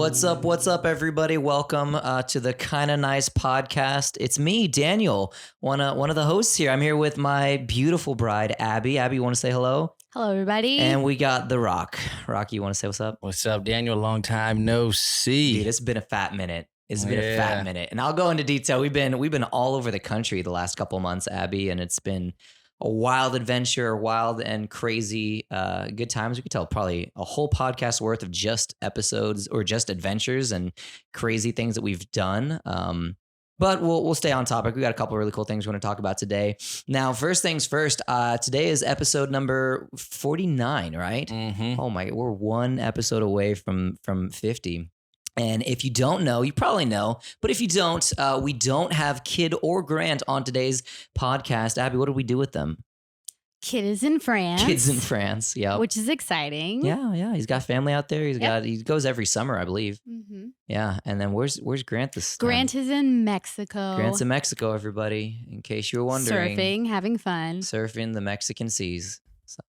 What's up, everybody? Welcome to the Kinda Nice podcast. It's me, Daniel, one of the hosts here. I'm here with my beautiful bride, Abby. Abby, you want to say hello? Hello, everybody. And we got The Rock. Rocky, you want to say what's up? What's up, Daniel? Long time no see. Dude, it's been a fat minute. And I'll go into detail. We've been all over the country the last couple months, Abby, and it's been a wild adventure, wild and crazy good times. We could tell probably a whole podcast worth of just episodes or just adventures and crazy things that we've done. But we'll stay on topic. We got a couple of really cool things we're going to talk about today. Now, first things first, today is episode number 49, right? Mm-hmm. Oh my, we're one episode away from 50. And if you don't know, you probably know. But if you don't, we don't have Kid or Grant on today's podcast. Abby, what do we do with them? Kid is in France. Kid's in France, yeah. Which is exciting. Yeah. He's got family out there. He goes every summer, I believe. Mm-hmm. Yeah. And then where's Grant this time? Grant is in Mexico. Grant's in Mexico, everybody, in case you were wondering. Surfing, having fun. Surfing the Mexican seas. So.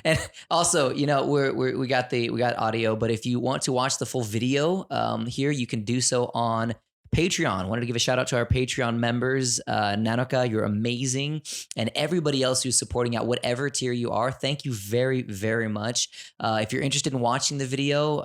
And also, we got audio, but if you want to watch the full video here, you can do so on Patreon. Wanted to give a shout out to our Patreon members. Nanoka, you're amazing. And everybody else who's supporting at whatever tier you are, thank you very, very much. If you're interested in watching the video,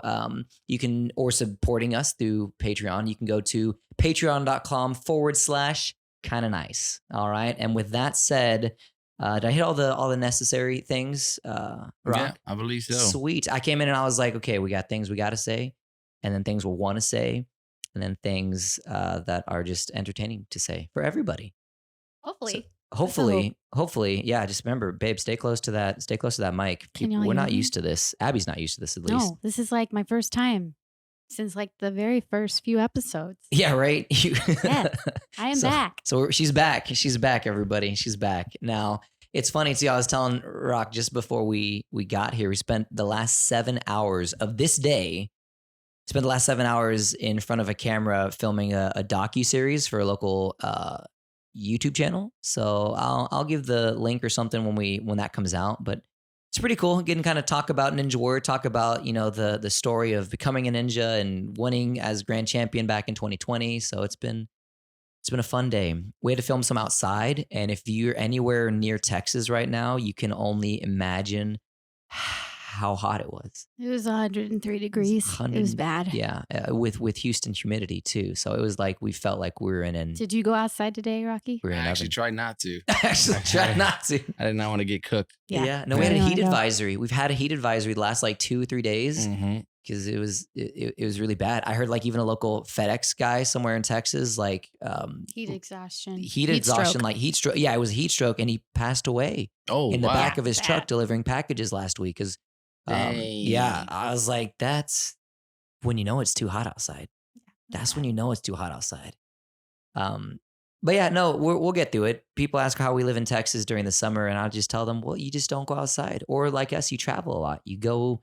or supporting us through Patreon, you can go to patreon.com/kinda nice. All right. And with that said, did I hit all the necessary things? Rock? Yeah, I believe so. Sweet. I came in and I was like, okay, we got things we got to say, and then things we'll want to say, and then things that are just entertaining to say for everybody. Hopefully. So hopefully. Yeah. Just remember, babe, stay close to that mic. We're not used to this. Abby's not used to this, at least. No, this is like my first time since like the very first few episodes. Yeah, right. Yeah, I am back. So she's back. She's back, everybody. She's back. Now, it's funny too. I was telling Rock just before we got here, we spent the last 7 hours of this day, in front of a camera filming a docu-series for a local YouTube channel. So I'll give the link or something when that comes out. But it's pretty cool getting kind of talk about Ninja Warrior, talk about, the story of becoming a ninja and winning as grand champion back in 2020. So it's been a fun day. We had to film some outside. And if you're anywhere near Texas right now, you can only imagine how hot it was. It was 103 degrees. It was bad. Yeah. With Houston humidity too. So it was like, we felt like we were in Did you go outside today, Rocky? I actually tried not to. I tried not to. I did not want to get cooked. Yeah. No, we had a heat advisory. We've had a heat advisory the last like 2 or 3 days. Mm-hmm. Because it was really bad. I heard like even a local FedEx guy somewhere in Texas, like heat exhaustion, stroke. Like heat stroke. Yeah, it was a heat stroke, and he passed away in the back of his truck delivering packages last week. Because I was like, that's when you know it's too hot outside. That's when you know it's too hot outside. But yeah, no, we'll get through it. People ask how we live in Texas during the summer, and I'll just tell them, well, you just don't go outside, or like us, you travel a lot. You go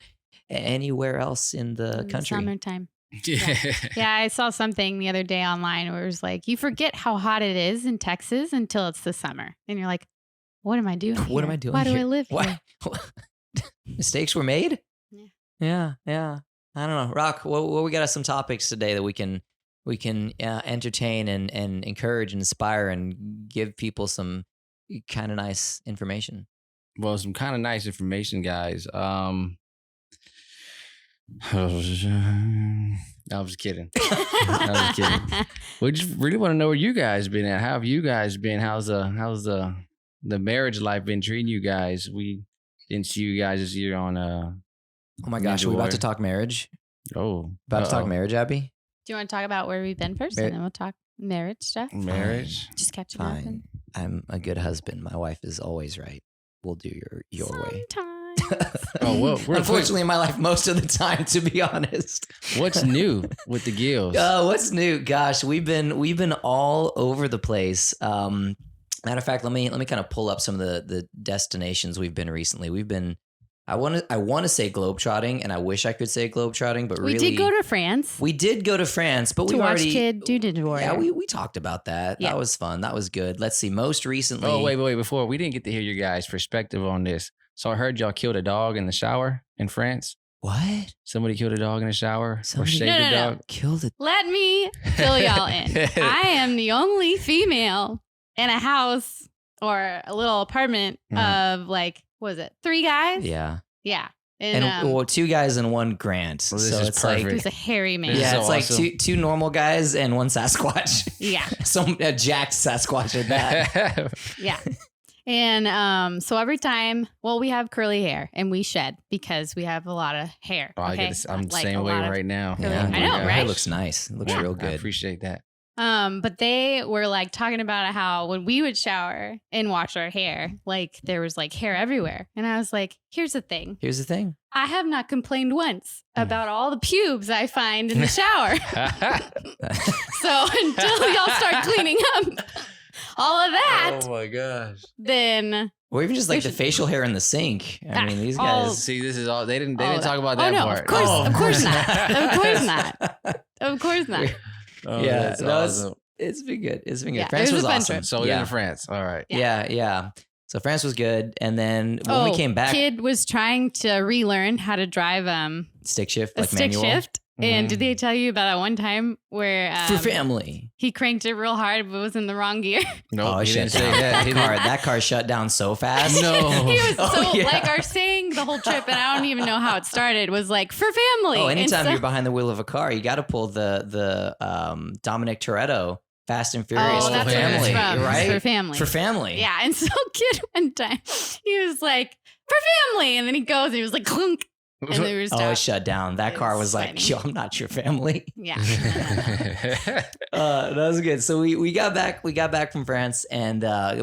anywhere else in the country. Summertime. Yeah, I saw something the other day online where it was like, you forget how hot it is in Texas until it's the summer. And you're like, what am I doing here? What am I doing Why here? do I live here? Mistakes were made? Yeah. Yeah. I don't know. Rock, what we got some topics today that we can entertain and encourage and inspire and give people some kind of nice information. Well, some kind of nice information, guys. I was kidding. We just really want to know where you guys been at. How have you guys been? How's the marriage life been treating you guys? We didn't see you guys this year on Oh my gosh, are we about to talk marriage? Oh. About to talk marriage, Abby? Do you want to talk about where we've been first, and then we'll talk marriage stuff? Marriage? Just catch Fine. up. And... I'm a good husband. My wife is always right. We'll do your way. Sometimes. Unfortunately, in my life, most of the time, to be honest. What's new with the gills? What's new? Gosh, we've been all over the place. Matter of fact, let me kind of pull up some of the destinations we've been recently. We've been. I want to say globetrotting, and I wish I could say globetrotting, but really, we did go to France. We did go to France, but we already Kid do Ninja Warrior. Yeah, we talked about that. Yeah. That was fun. That was good. Let's see. Most recently. Oh wait! Before we didn't get to hear your guys' perspective on this. So I heard y'all killed a dog in the shower in France. What? Somebody killed a dog in the shower or shaved No, a no, no. dog. Killed it. Let me fill y'all in. I am the only female in a house or a little apartment of like, what was it, 3 guys? Yeah. Yeah. And well, 2 guys and 1 Grant. Well, this so is it's perfect. like, Who's a hairy man. yeah, so it's like awesome. two normal guys and 1 Sasquatch. Yeah. Some jacked Sasquatch at that. Yeah. And so every time, well, we have curly hair and we shed because we have a lot of hair. Oh, I Okay? get this. I'm the Like same a way lot of right now. curly- Yeah. I know, Your right? hair looks nice. It looks Yeah. real I good. appreciate that. But they were like talking about how when we would shower and wash our hair, like there was like hair everywhere. And I was like, here's the thing. Here's the thing. I have not complained once about all the pubes I find in the shower. So until y'all start cleaning up all of that, Oh my gosh. then Or even just like We the should- facial hair in the sink. I mean, these all- guys. See, this is all they didn't all talk about Oh, that no, part. of course, Oh, of course not. not. Of course not. Of course not. Oh, Yeah, that's no, awesome. it's been good. It's been good. Yeah, it France was was a fun awesome. trip. So we're yeah. in France. All right. Yeah. So France was good. And then when we came back, Kid was trying to relearn how to drive stick shift, a like stick manual. shift. And Mhm. did they tell you about that one time where For family. he cranked it real hard but was in the wrong gear? Nope, Oh, he shit. didn't say that. He didn't- That car shut down so fast. No. He was Oh, so yeah. like our saying the whole trip, and I don't even know how it started. Was like for family. Oh, And anytime so- you're behind the wheel of a car, you got to pull the Dominic Toretto Fast and Furious Oh, for that's what family, where it's from. right? For family. For family. Yeah, and so kid one time he was like for family, and then he goes and he was like clunk, and then we were Oh, it stopped. shut down. That It car was was like, funny. yo, I'm not your family. Yeah. That was good. So we got back from France and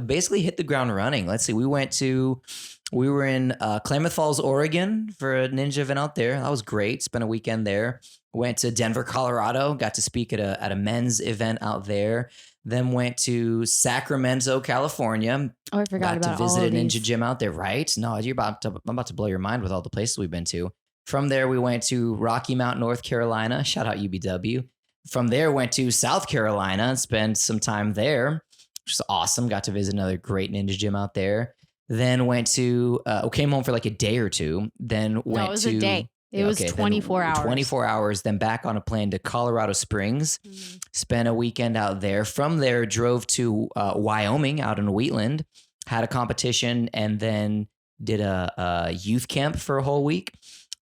basically hit the ground running. Let's see. We were in Klamath Falls, Oregon for a ninja event out there. That was great. Spent a weekend there. Went to Denver, Colorado. Got to speak at a men's event out there. Then went to Sacramento, California. Oh, I forgot Got about to all visit of a ninja these. gym out there, right? No, I'm about to blow your mind with all the places we've been to. From there, we went to Rocky Mount, North Carolina. Shout out UBW. From there, went to South Carolina and spent some time there, which is awesome. Got to visit another great ninja gym out there. Then went to, came home for like a day or two. Then went No, it was to a day. It was then 24 hours. 24 hours. Then back on a plane to Colorado Springs. Mhm. Spent a weekend out there. From there, drove to Wyoming out in Wheatland. Had a competition and then did a youth camp for a whole week.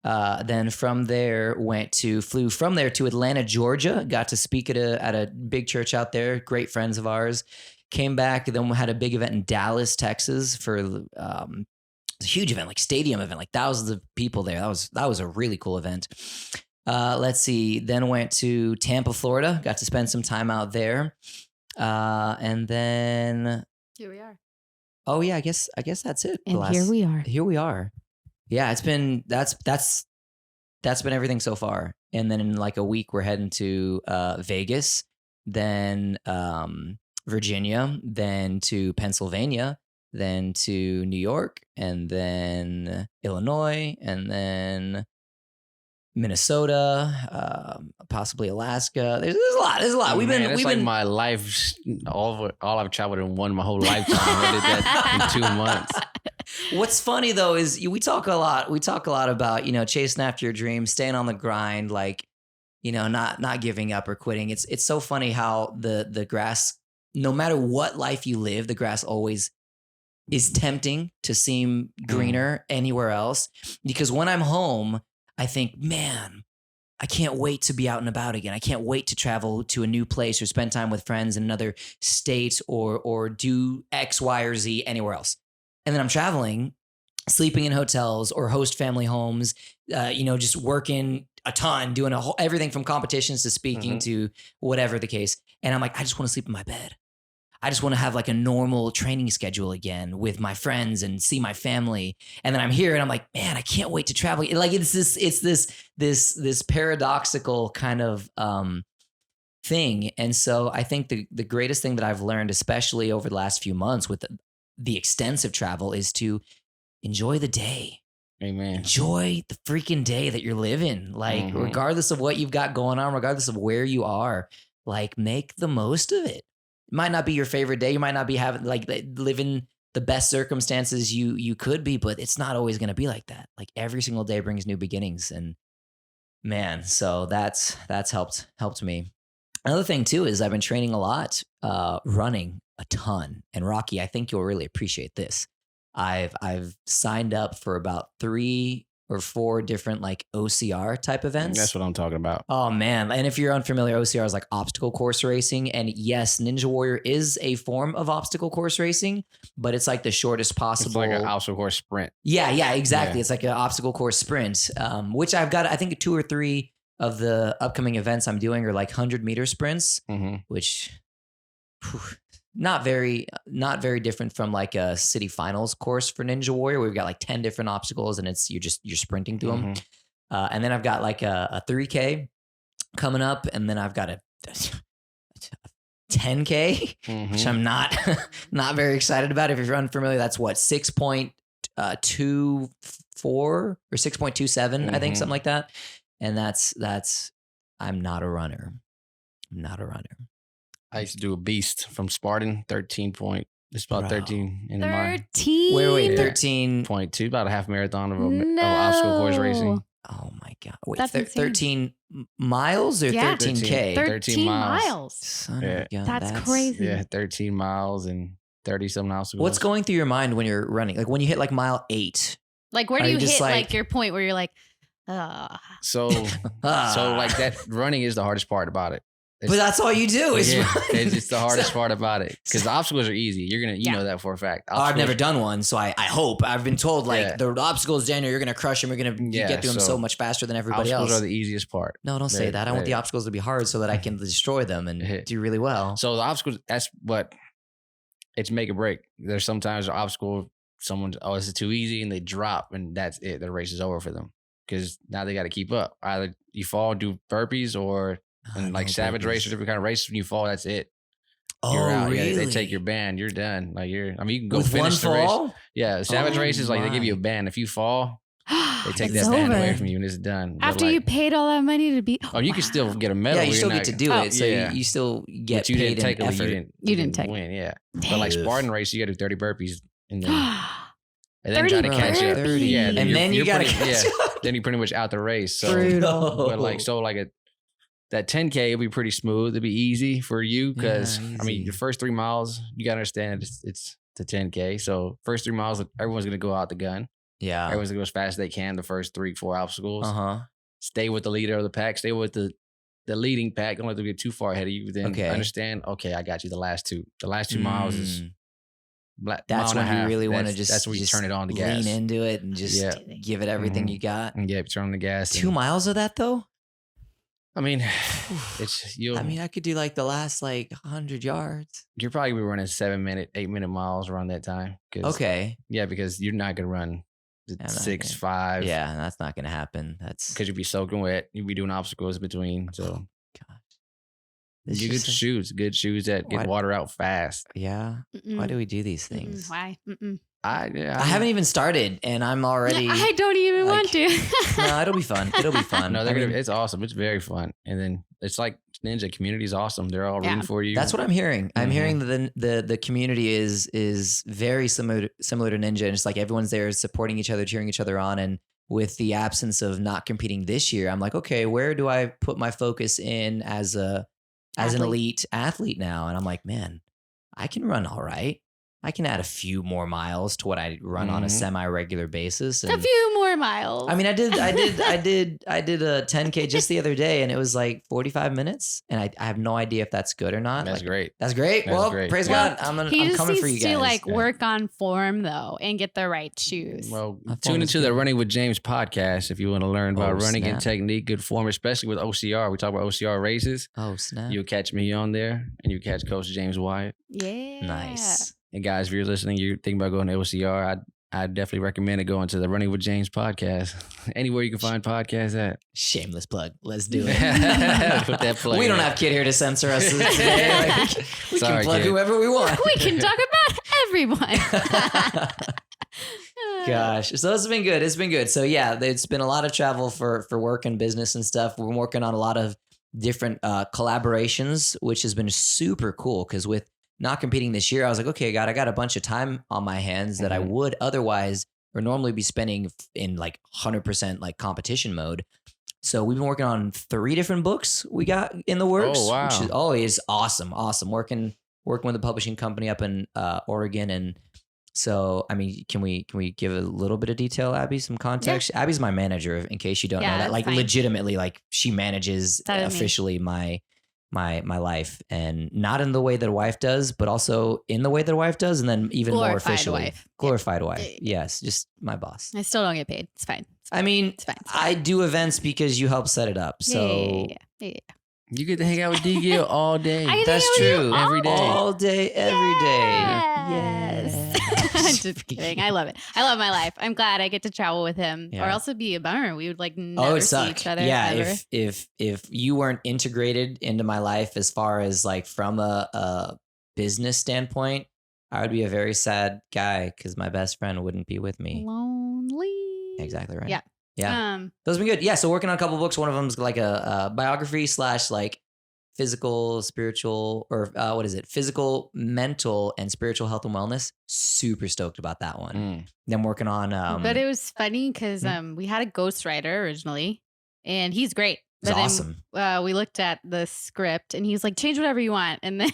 Then from there flew from there to Atlanta, Georgia. Got to speak at a big church out there. Great friends of ours. Came back. Then we had a big event in Dallas, Texas for a huge event, like stadium event, like thousands of people there. That was a really cool event. Let's see. Then went to Tampa, Florida. Got to spend some time out there. And then Here we are. oh yeah, I guess that's it. And here we are. Here we are. Yeah, it's been that's been everything so far. And then in like a week, we're heading to Vegas, then Virginia, then to Pennsylvania, then to New York, and then Illinois, and then Minnesota, possibly Alaska. There's a lot. There's a lot. We've That's like been my life. All I've traveled in my whole lifetime. I did that in 2 months. What's funny though is we talk a lot. We talk a lot about chasing after your dreams, staying on the grind, like not giving up or quitting. It's so funny how the grass, no matter what life you live, the grass always is tempting to seem greener anywhere else. Because when I'm home, I think, man, I can't wait to be out and about again. I can't wait to travel to a new place or spend time with friends in another state or do X, Y, or Z anywhere else. And then I'm traveling, sleeping in hotels or host family homes, just working a ton, doing everything from competitions to speaking to whatever the case. And I'm like, I just want to sleep in my bed. I just want to have like a normal training schedule again with my friends and see my family. And then I'm here and I'm like, man, I can't wait to travel. Like it's this paradoxical kind of thing. And so I think the greatest thing that I've learned, especially over the last few months with the extensive travel, is to enjoy the day. Amen. Enjoy the freaking day that you're living. Like, regardless of what you've got going on, regardless of where you are, like make the most of it. It might not be your favorite day. You might not be having living the best circumstances you could be, but it's not always going to be like that. Like every single day brings new beginnings, and man, so that's helped me. Another thing too is I've been training a lot, running a ton. And Rocky, I think you'll really appreciate this. I've signed up for about 3 or 4 different like OCR type events. That's what I'm talking about. Oh man. And if you're unfamiliar, OCR is like obstacle course racing. And yes, Ninja Warrior is a form of obstacle course racing, but it's like the shortest possible. It's like an obstacle course sprint. Yeah, exactly. Yeah. It's like an obstacle course sprint, which I've got, I think 2 or 3 of the upcoming events I'm doing are like 100-meter sprints, which not very different from like a city finals course for Ninja Warrior. We've got like 10 different obstacles, and you're sprinting through them. And then I've got like a 3K coming up, and then I've got a 10K, which I'm not very excited about. If you're unfamiliar, that's what 6.24 or 6.27, I think, something like that. And that's I'm not a runner. I used to do a beast from Spartan, 13 point. It's about 13 in my 13. Wait, Yeah. 13.2, about a half marathon of obstacle course racing. Oh my God. Wait, That's insane. 13 miles or Yeah. 13K? 13 miles. Son of Yeah. a gun, That's crazy. Yeah, 13 miles and 30 something obstacles. What's going through your mind when you're running? Like when you hit like mile 8? Like, where Are do you you just hit like- like your point where you're like, So like that running is the hardest part about it. But that's all you do is Yeah, run. it's the hardest So- part about it because the obstacles are easy. You're gonna, you know that for a fact. Oh, I've never done one, so I hope. I've been told like the obstacles, Daniel, you're gonna crush them. You're gonna get through them so much faster than everybody obstacles else. are the easiest part. No, don't say that. I want the obstacles to be hard so that I can destroy them and do really well. So the obstacles, that's what it's make or break. There's sometimes an obstacle, someone's this is too easy, and they drop, and that's it. The race is over for them because now they got to keep up. Either you fall, do burpees, or and like Savage Race or different kind of races, when you fall, that's it. You're out. Really? Yeah, they take your band. You're done. Like you can go With one finish the race. fall? Yeah, Savage Races, like they give you a my. band. If you fall, they take It's that band away over. from you, and it's done. But after like, you paid all that money to be. you can still get a medal. Yeah, you but still you're get to not- do it, so yeah. you still get But you paid didn't take in it. effort. You didn't take win. Yeah, Dang. but like Spartan race, you got to do 30 burpees, and then 30 try to catch up. 30. Yeah, And then you gotta pretty- catch up. Then you're pretty much out the race. So, Brutal. but like that 10K will be pretty smooth. It'll be easy for you because Yeah, I mean easy. the first 3 miles you gotta understand it's the 10K. So first 3 miles everyone's gonna go out the gun. Yeah. Everyone's gonna go as fast as they can. The first 3-4 obstacles. Uh-huh. Stay with the leader of the pack. Stay with the leading pack. Don't let them get too far ahead of you. Then Okay. understand. Okay, I got you. The last 2. The last 2 miles is That's when you really want to That's when you turn it on the gas. lean into it and just give it everything you got. And turn on the gas. 2 miles of that though? I mean, it's you. I mean, I could do like the last like 100 yards. You're probably gonna be running 7-minute, 8-minute miles around that time. Okay. Yeah, because you're not gonna run the I'm not 6, gonna- 5. Yeah, that's not going to happen. That's because you'll be soaking wet. You'll be doing obstacles in between. So gosh. you get good shoes that get Why- water out fast. Yeah. Why do we do these Mm-mm. things? Why? Mm-mm. I haven't even started, and I'm already. I don't even like- want to. No, it'll be fun. It'll be fun. No, I mean, it's awesome. It's very fun, and then it's like Ninja community is awesome. They're all rooting for you. that's what I'm hearing. I'm Mhm. hearing that the community is very similar to Ninja, and it's like everyone's there supporting each other, cheering each other on. And with the absence of not competing this year, I'm like, okay, where do I put my focus in as an elite athlete now? And I'm like, man, I can run all right. I can add a few more miles to what I run on a semi-regular basis. A And few more miles. I mean, I did a 10K just the other day, and it was like 45 minutes, and I have no idea if that's good or not. That's Like, great. That's great. That's Well, great. praise Yeah. God. I'm he just coming needs for you guys. to like Yeah. work on form though and get the right shoes. Well, My form tune is into the good. Running with James podcast if you want to learn about Oh, running and snap. technique, good form, especially with OCR. We talk about OCR races. Oh, snap. You'll catch me on there, and you catch Coach James Wyatt. Yeah. Nice. And guys, if you're listening, you're thinking about going to OCR, I definitely recommend it going to the Running with James podcast. Anywhere you can find podcasts at. Shameless plug. Let's do it. Put that plug we in don't there. have Kid here to censor us today. Like, we Sorry, can plug Kid. whoever we want. We can talk about everyone. Gosh, so it's been good. It's been good. So yeah, it's been a lot of travel for work and business and stuff. We're working on a lot of different collaborations, which has been super cool because with not competing this year, I was like, okay, God, I got a bunch of time on my hands that I would otherwise or normally be spending in like 100% like competition mode. So we've been working on 3 different books we got in the works, which is always awesome. Working with a publishing company up in Oregon. And so, I mean, can we give a little bit of detail, Abby, some context? Yeah. Abby's my manager, in case you don't know that. Like legitimately, like she manages officially my life, and not in the way that a wife does, but also in the way that a wife does, and then even more officially. Glorified wife. Yes, just my boss. I still don't get paid. It's fine. I mean, it's fine. I do events because you help set it up. So yeah. You get to hang out with D-Gil all day. That's true. Every day. All day, every day. Yes. I'm just kidding. I love it. I love my life. I'm glad I get to travel with him. Or else it'd be a bummer. We would like never see each other. Yeah. Ever. If you weren't integrated into my life as far as like from a business standpoint, I would be a very sad guy because my best friend wouldn't be with me. Lonely. Exactly right. Yeah. Yeah. Those have been good. Yeah. So working on a couple books. One of them is like a biography / like physical, spiritual, or what is it? Physical, mental, and spiritual health and wellness. Super stoked about that one. Then working on. But it was funny because we had a ghostwriter originally, and he's great. It's awesome. We looked at the script, and he's like, change whatever you want. And then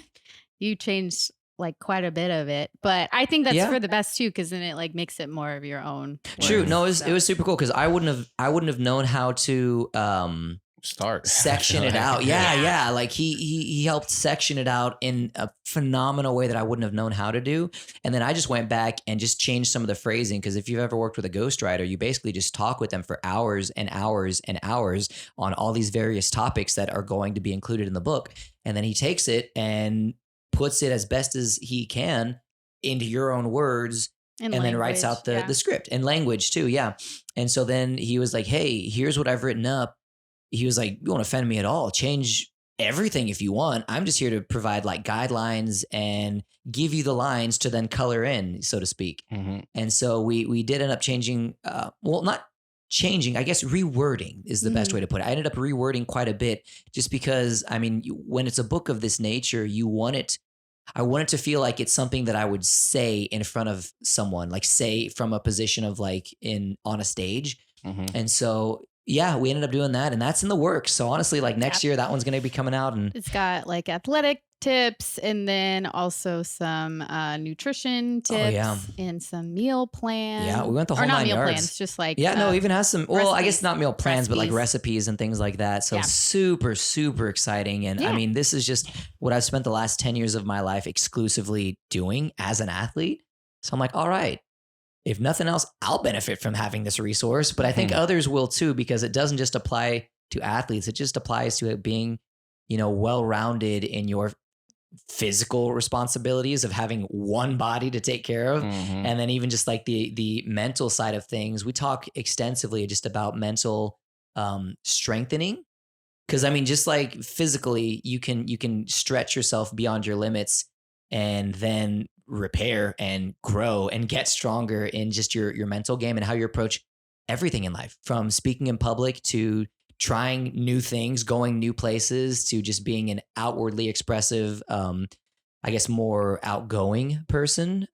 you changed like quite a bit of it, but I think that's for the best too, because then it like makes it more of your own. True. No, it was super cool because I wouldn't have known how to start section it out. Yeah. Like he helped section it out in a phenomenal way that I wouldn't have known how to do. And then I just went back and just changed some of the phrasing, because if you've ever worked with a ghostwriter, you basically just talk with them for hours and hours and hours on all these various topics that are going to be included in the book, and then he takes it and puts it as best as he can into your own words and then writes out the script and language too. Yeah. And so then he was like, hey, here's what I've written up. He was like, you won't offend me at all. Change everything if you want. I'm just here to provide like guidelines and give you the lines to then color in, so to speak. And so we did end up changing, not changing, I guess rewording is the best way to put it. I ended up rewording quite a bit just because, I mean, when it's a book of this nature, I want it to feel like it's something that I would say in front of someone, like say from a position of like on a stage. And so, yeah, we ended up doing that, and that's in the works. So honestly, like next year, that one's going to be coming out, and it's got like athletic tips, and then also some nutrition tips, and some meal plans. Yeah, we went the whole 9 yards. Plans, just like it even has some. Well, I guess not meal plans, but like recipes. recipes and things like that. So super, super exciting. And I mean, this is just what I've spent the last 10 years of my life exclusively doing as an athlete. So I'm like, all right, if nothing else, I'll benefit from having this resource, but I think others will too, because it doesn't just apply to athletes. It just applies to it being, well-rounded in your physical responsibilities of having one body to take care of. And then even just like the mental side of things, we talk extensively just about mental strengthening. Cause I mean, just like physically, you can stretch yourself beyond your limits and then repair and grow and get stronger in just your mental game and how you approach everything in life, from speaking in public to trying new things, going new places, to just being an outwardly expressive, I guess more outgoing person.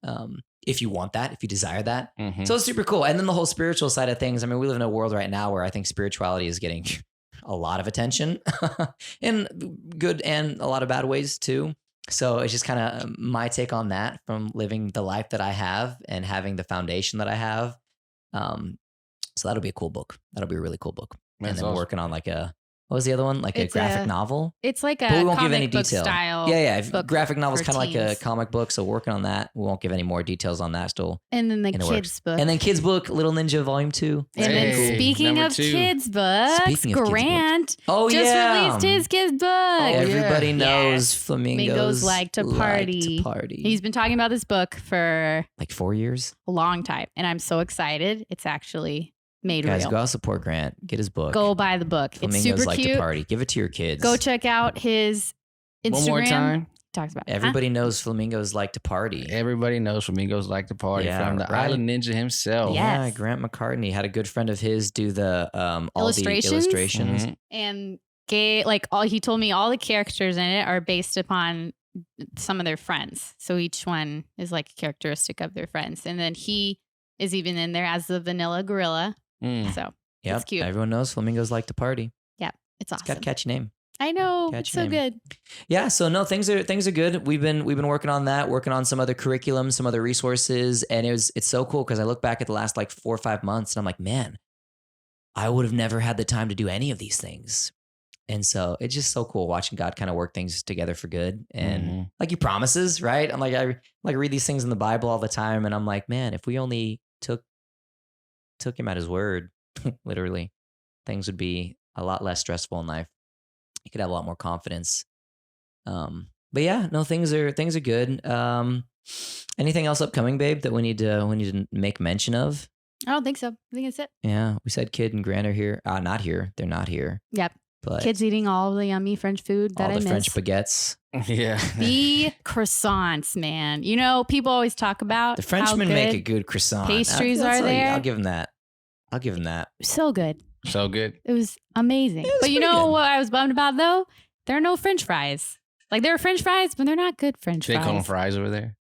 If you want that, if you desire that. So it's super cool. And then the whole spiritual side of things. I mean, we live in a world right now where I think spirituality is getting a lot of attention in good and a lot of bad ways too. So it's just kind of my take on that from living the life that I have and having the foundation that I have. So that'll be a cool book. That'll be a really cool book. That's and then awesome. working on like what was the other one? Like It's a graphic novel? It's like a But we won't give any comic book detail. style. Yeah. book Graphic novel is for kind of like a teens. comic book. So working on that. We won't give any more details on that still. And then the in the kids works. book. And then kids book, Little Ninja Volume 2. And then Hey, speaking number of 2. kids books, Speaking of kids Grant Oh, just yeah. released his kids book. Everybody knows Yes. flamingos like to party. He's been talking about this book for like 4 years. a long time, and I'm so excited. It's actually made Guys, real. go out support Grant. Get his book. Go buy the book. Flamingos It's super like cute. to party. Give it to your kids. Go check out his Instagram. One more time. He talks about Everybody knows flamingos like to party. Everybody knows flamingos like to party, Yeah, from the right. Island Ninja himself. Yeah. Yeah, Grant McCartney had a good friend of his do the all the Illustrations? illustrations. Mhm. and he told me all the characters in it are based upon some of their friends. So each one is like a characteristic of their friends. And then he is even in there as the vanilla gorilla. So it's cute. Everyone knows flamingos like to party. Yeah, it's awesome. It's got a catchy name. I know. It's so good. Yeah. So no, things are good. We've been working on that, working on some other curriculum, some other resources. And it's so cool because I look back at the last like 4 or 5 months and I'm like, man, I would have never had the time to do any of these things. And so it's just so cool watching God kind of work things together for good. And like he promises, right? I'm like, I read these things in the Bible all the time. And I'm like, man, if we only took him at his word, literally, things would be a lot less stressful in life. You could have a lot more confidence. But yeah, no, things are good. Anything else upcoming, babe, that we need to make mention of? I don't think so. I think that's it. Yeah. We said Kid and Grant are here. Not here. They're not here. Yep. But kids eating all the yummy French food that I miss. All the French baguettes. Yeah. The croissants, man. You know, people always talk about the Frenchmen make a good croissant. Pastries are there. I'll give them that. So good. So good. It was amazing. But you know what I was bummed about though? There are no French fries. Like there are French fries, but they're not good French fries. They call them fries over there.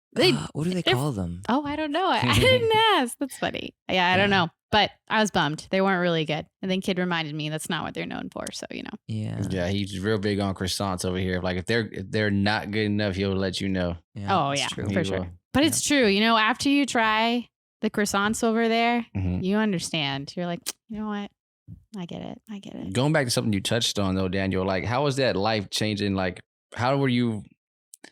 What do they call them? Oh, I don't know. I didn't ask. That's funny. Yeah, I don't know. But I was bummed. They weren't really good. And then Kid reminded me that's not what they're known for. So, you know. Yeah, he's real big on croissants over here. Like if they're not good enough, he'll let you know. Yeah, for sure. But it's true. You know, after you try the croissants over there, you understand. You're like, you know what? I get it. Going back to something you touched on though, Daniel, like how was that life changing? Like how were you,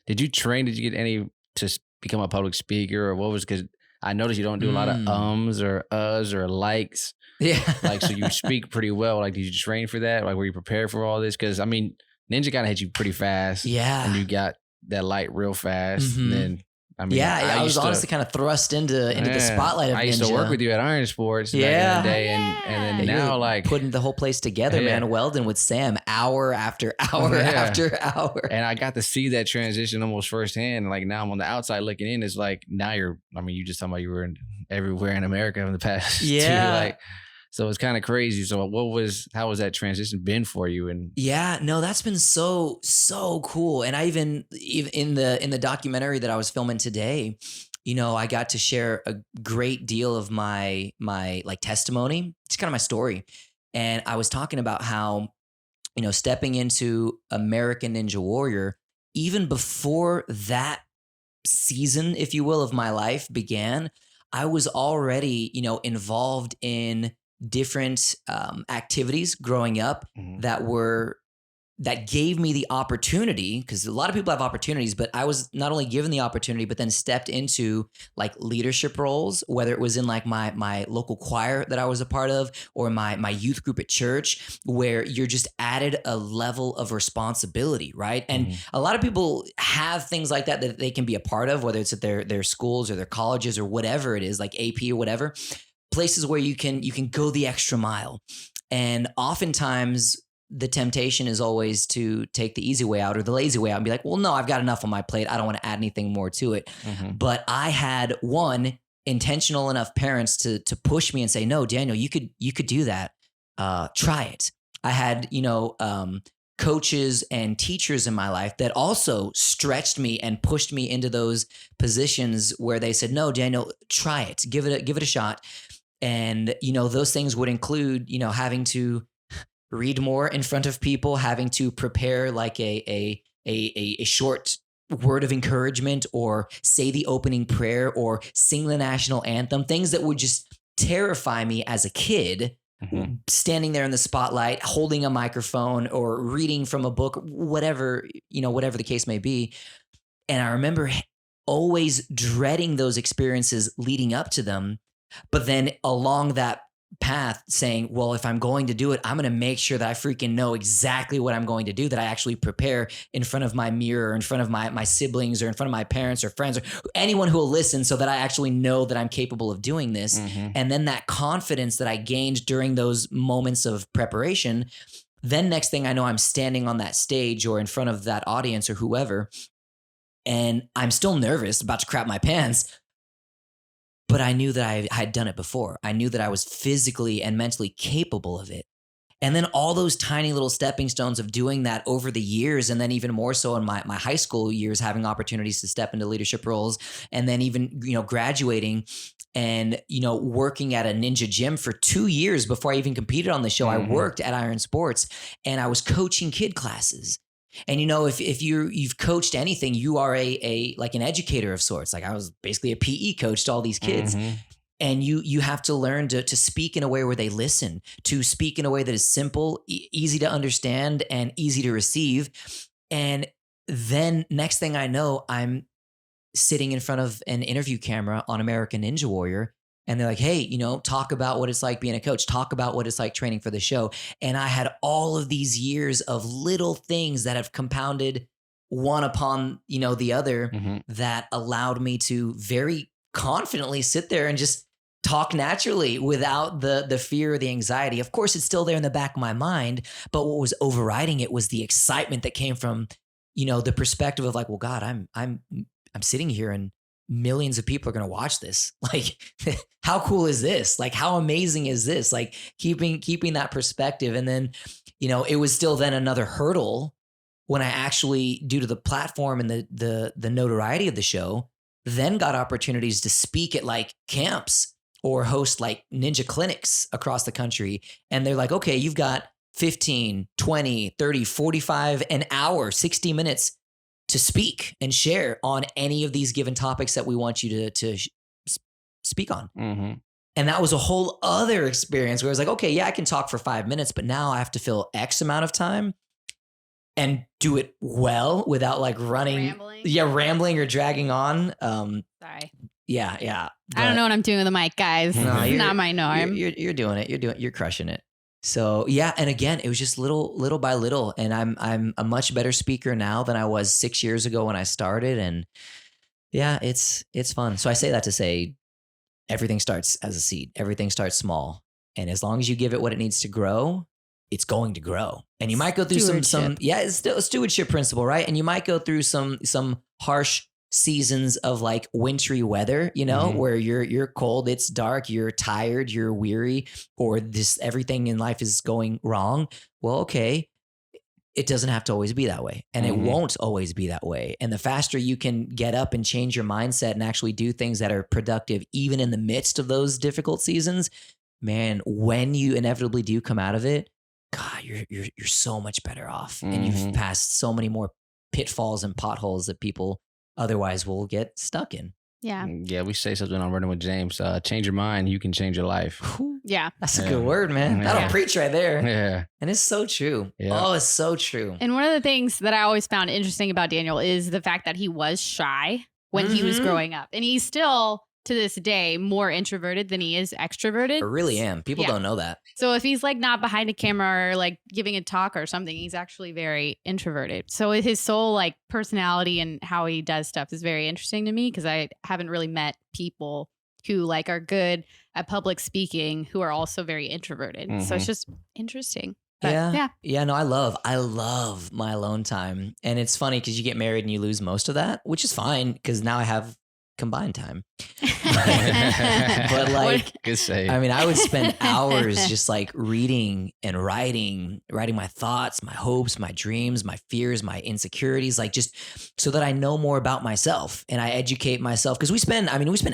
did you train? Did you get any to become a public speaker or what was, because I noticed you don't do a lot of ums or uhs or likes. Yeah. Like, so you speak pretty well. Like, did you train for that? Like, were you prepared for all this? Because, I mean, Ninja kind of hit you pretty fast. Yeah. And you got that light real fast. And then, I mean, I was honestly kind of thrust into the spotlight of Ninja. I used to work with you at Iron Sports back in the day. And then now, like. Putting the whole place together, man. Welding with Sam hour after hour after hour. And I got to see that transition almost firsthand. Like, now I'm on the outside looking in. It's like, now you just talking about you were everywhere in America in the past. Yeah. Too, like, so it's kind of crazy. So how was that transition been for you? And that's been so cool. And I even in the documentary that I was filming today, you know, I got to share a great deal of my like testimony. It's kind of my story. And I was talking about how, you know, stepping into American Ninja Warrior, even before that season, if you will, of my life began, I was already, you know, involved in different activities growing up that gave me the opportunity, because a lot of people have opportunities, but I was not only given the opportunity, but then stepped into like leadership roles, whether it was in like my local choir that I was a part of or my youth group at church, where you're just added a level of responsibility, right? And a lot of people have things like that they can be a part of, whether it's at their schools or their colleges or whatever it is, like AP or whatever. Places where you can go the extra mile. And oftentimes the temptation is always to take the easy way out or the lazy way out and be like, well, no, I've got enough on my plate. I don't want to add anything more to it. But I had intentional enough parents to push me and say, no, Daniel, you could do that. Try it. I had, you know, coaches and teachers in my life that also stretched me and pushed me into those positions where they said, no, Daniel, try it, give it a shot. And, you know, those things would include, you know, having to read more in front of people, having to prepare like a short word of encouragement or say the opening prayer or sing the national anthem, things that would just terrify me as a kid, standing there in the spotlight, holding a microphone or reading from a book, whatever the case may be. And I remember always dreading those experiences leading up to them. But then along that path saying, well, if I'm going to do it, I'm going to make sure that I freaking know exactly what I'm going to do, that I actually prepare in front of my mirror, in front of my siblings or in front of my parents or friends or anyone who will listen, so that I actually know that I'm capable of doing this. And then that confidence that I gained during those moments of preparation, then next thing I know, I'm standing on that stage or in front of that audience or whoever, and I'm still nervous, about to crap my pants. But I knew that I had done it before. I knew that I was physically and mentally capable of it. And then all those tiny little stepping stones of doing that over the years, and then even more so in my high school years, having opportunities to step into leadership roles, and then even, graduating and, working at a ninja gym for 2 years before I even competed on the show. I worked at Iron Sports and I was coaching kid classes. And if you've coached anything, you are like an educator of sorts. Like I was basically a PE coach to all these kids. And you have to learn to speak in a way where they listen, to speak in a way that is simple, easy to understand, and easy to receive. And then next thing I know, I'm sitting in front of an interview camera on American Ninja Warrior. And they're like, hey, talk about what it's like being a coach. Talk about what it's like training for the show. And I had all of these years of little things that have compounded one upon, the other that allowed me to very confidently sit there and just talk naturally without the fear or the anxiety. Of course, it's still there in the back of my mind, but what was overriding it was the excitement that came from, the perspective of like, well, God, I'm sitting here and millions of people are going to watch this. Like, how cool is this? Like, how amazing is this? Like keeping that perspective. And then, it was still then another hurdle when I actually, due to the platform and the notoriety of the show, then got opportunities to speak at like camps or host like ninja clinics across the country. And they're like, okay, you've got 15, 20, 30, 45, an hour, 60 minutes to speak and share on any of these given topics that we want you to speak on. And that was a whole other experience where I was like, okay, yeah, I can talk for 5 minutes, but now I have to fill X amount of time and do it well without like rambling or dragging on. Sorry. Yeah. I don't know what I'm doing with the mic, guys. No, it's not my norm. You're doing it. You're crushing it. So yeah, and again, it was just little by little, and I'm a much better speaker now than I was 6 years ago when I started, and yeah, it's fun. So I say that to say, everything starts as a seed. Everything starts small, and as long as you give it what it needs to grow, it's going to grow. And you might go through some it's still a stewardship principle, right? And you might go through some harsh seasons of like wintry weather, where you're cold, it's dark, you're tired, you're weary, or this everything in life is going wrong. Well, okay, it doesn't have to always be that way, and it won't always be that way. And the faster you can get up and change your mindset and actually do things that are productive, even in the midst of those difficult seasons, man, when you inevitably do come out of it, God, you're so much better off, and you've passed so many more pitfalls and potholes that people otherwise will get stuck in. Yeah. Yeah, we say something on Running with James. Change your mind, you can change your life. Yeah. That's a good word, man. That'll preach right there. Yeah. And it's so true. Yeah. Oh, it's so true. And one of the things that I always found interesting about Daniel is the fact that he was shy when he was growing up. And he's still, to this day, more introverted than he is extroverted. I really am. People don't know that. So if he's like not behind a camera or like giving a talk or something, he's actually very introverted. So his soul like personality and how he does stuff is very interesting to me, because I haven't really met people who like are good at public speaking who are also very introverted. So it's just interesting. But, yeah. No, I love my alone time. And it's funny because you get married and you lose most of that, which is fine because now I have combined time. But like, good save. I mean, I would spend hours just like reading and writing my thoughts, my hopes, my dreams, my fears, my insecurities, like just so that I know more about myself and I educate myself. Cause we spend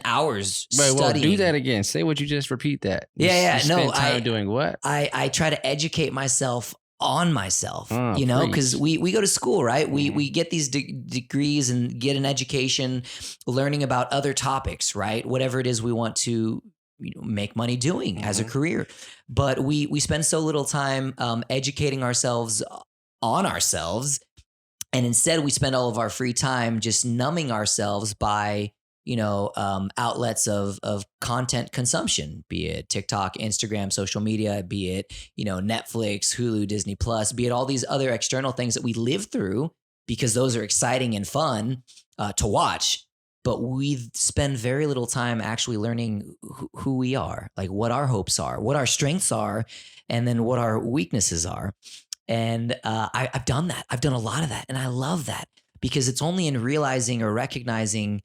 hours studying. Well, do that again. Say what you just repeat that. You spend time doing what? I try to educate myself on myself, preach. because we go to school, right? We get these degrees and get an education learning about other topics, right? Whatever it is we want to make money doing as a career. But we spend so little time educating ourselves on ourselves. And instead we spend all of our free time just numbing ourselves by outlets of content consumption, be it TikTok, Instagram, social media, be it, Netflix, Hulu, Disney Plus, be it all these other external things that we live through because those are exciting and fun to watch. But we spend very little time actually learning who we are, like what our hopes are, what our strengths are, and then what our weaknesses are. And I've done that. I've done a lot of that. And I love that because it's only in realizing or recognizing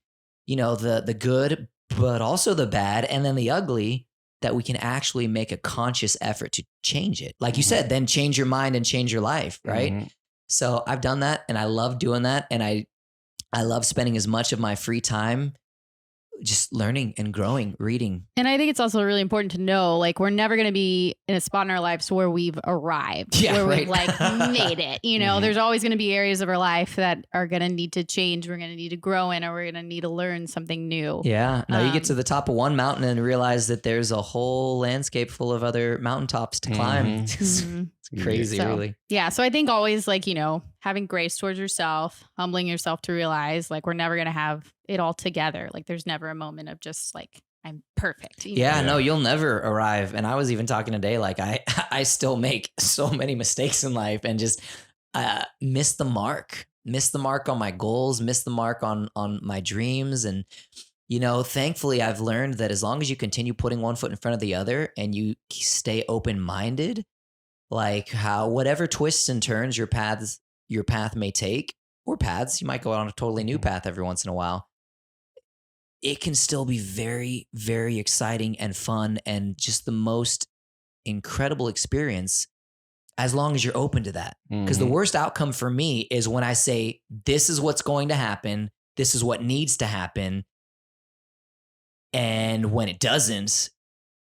the good, but also the bad, and then the ugly, that we can actually make a conscious effort to change it. Like you said, then change your mind and change your life, right? Mhm. So I've done that and I love doing that. And I love spending as much of my free time just learning and growing, reading. And I think it's also really important to know, like, we're never going to be in a spot in our lives where we've arrived, Yeah, where we've right. like made it. You know, Mhm. there's always going to be areas of our life that are going to need to change. We're going to need to grow in, or we're going to need to learn something new. Yeah. No, you get to Um, the top of one mountain and realize that there's a whole landscape full of other mountaintops to climb. Mhm. mhm. It's crazy, So, really. Yeah. So I think always, like, you know, having grace towards yourself, humbling yourself to realize like we're never going to have it all together. Like there's never a moment of just like, I'm perfect. You know? Yeah, Yeah. no, you'll never arrive. And I was even talking today, like I still make so many mistakes in life and just miss the mark on my goals, miss the mark on my dreams. And, you know, thankfully I've learned that as long as you continue putting one foot in front of the other and you stay open-minded, like how whatever twists and turns your path may take, or paths, you might go on a totally new path every once in a while. It can still be very, very exciting and fun and just the most incredible experience as long as you're open to that. Because the Mhm. worst outcome for me is when I say, this is what's going to happen, this is what needs to happen. And when it doesn't,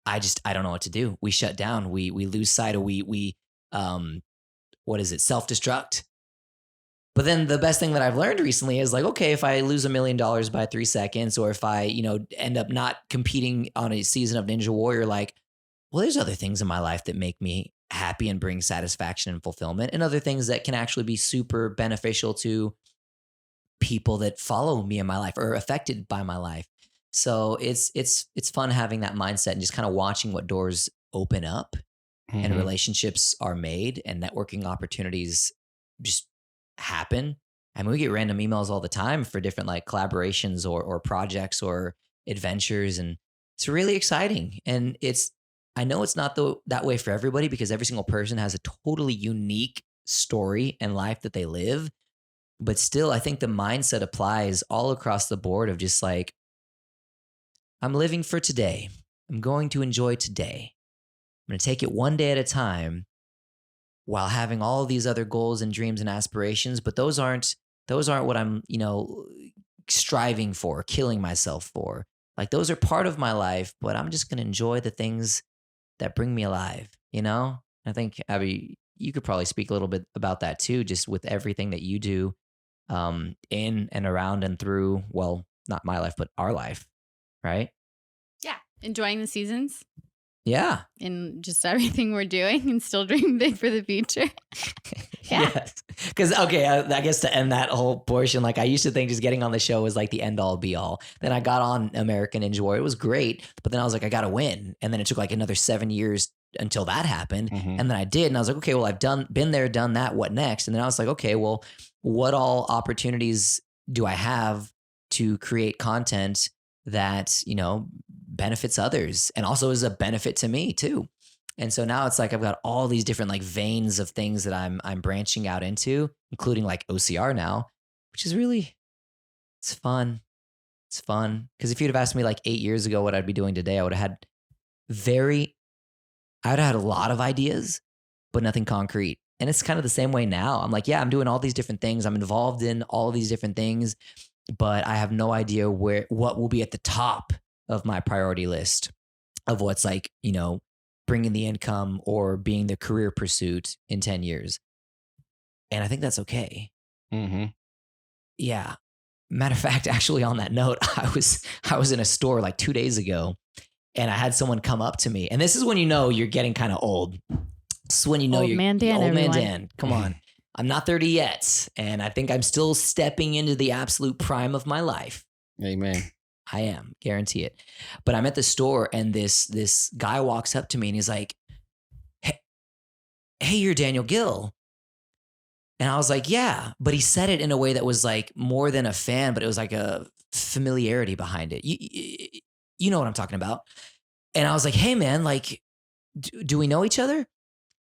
I don't know what to do. We shut down. We lose sight of what is it? Self-destruct. But then the best thing that I've learned recently is like, okay, if I lose $1 million by 3 seconds, or if I, you know, end up not competing on a season of Ninja Warrior, like, well, there's other things in my life that make me happy and bring satisfaction and fulfillment, and other things that can actually be super beneficial to people that follow me in my life or are affected by my life. So it's fun having that mindset and just kind of watching what doors open up and Mhm. relationships are made and networking opportunities just happen. I mean, we get random emails all the time for different like collaborations or projects or adventures, and it's really exciting. And I know it's not that way for everybody because every single person has a totally unique story and life that they live. But still, I think the mindset applies all across the board of just like, I'm living for today. I'm going to enjoy today. I'm going to take it one day at a time while having all of these other goals and dreams and aspirations, but those aren't what I'm, you know, striving for, killing myself for. Like those are part of my life, but I'm just going to enjoy the things that bring me alive, you know? I think Abby, you could probably speak a little bit about that too, just with everything that you do in and around and through, well, not my life, but our life, right? Yeah. Enjoying the seasons Yeah. and just everything we're doing and still dream big for the future. Yeah. Yes. Because, okay, I guess to end that whole portion, like I used to think just getting on the show was like the end all be all. Then I got on American Ninja Warrior. It was great. But then I was like, I got to win. And then it took like another 7 years until that happened. Mhm. And then I did. And I was like, okay, well, I've been there, done that. What next? And then I was like, okay, well, what all opportunities do I have to create content that, you know, benefits others and also is a benefit to me too? And so now it's like I've got all these different like veins of things that I'm branching out into, including like OCR now, which is really it's fun. It's fun. Because if you'd have asked me like 8 years ago what I'd be doing today, very I would have had a lot of ideas, but nothing concrete. And it's kind of the same way now. I'm like, yeah, I'm doing all these different things. I'm involved in all of these different things, but I have no idea what will be at the top of my priority list of what's like, you know, bringing the income or being the career pursuit in 10 years. And I think that's okay. Mhm. Yeah. Matter of fact, actually on that note, I was in a store like 2 days ago and I had someone come up to me. And this is when you know you're getting kind of old. This is when you know Old you're man Dan, old man everyone. Dan. Come on. I'm not 30 yet. And I think I'm still stepping into the absolute prime of my life. Amen. I am, guarantee it. But I'm at the store and this guy walks up to me and he's like, hey, you're Daniel Gill. And I was like, yeah. But he said it in a way that was like more than a fan, but it was like a familiarity behind it. You know what I'm talking about. And I was like, hey, man, like, do we know each other?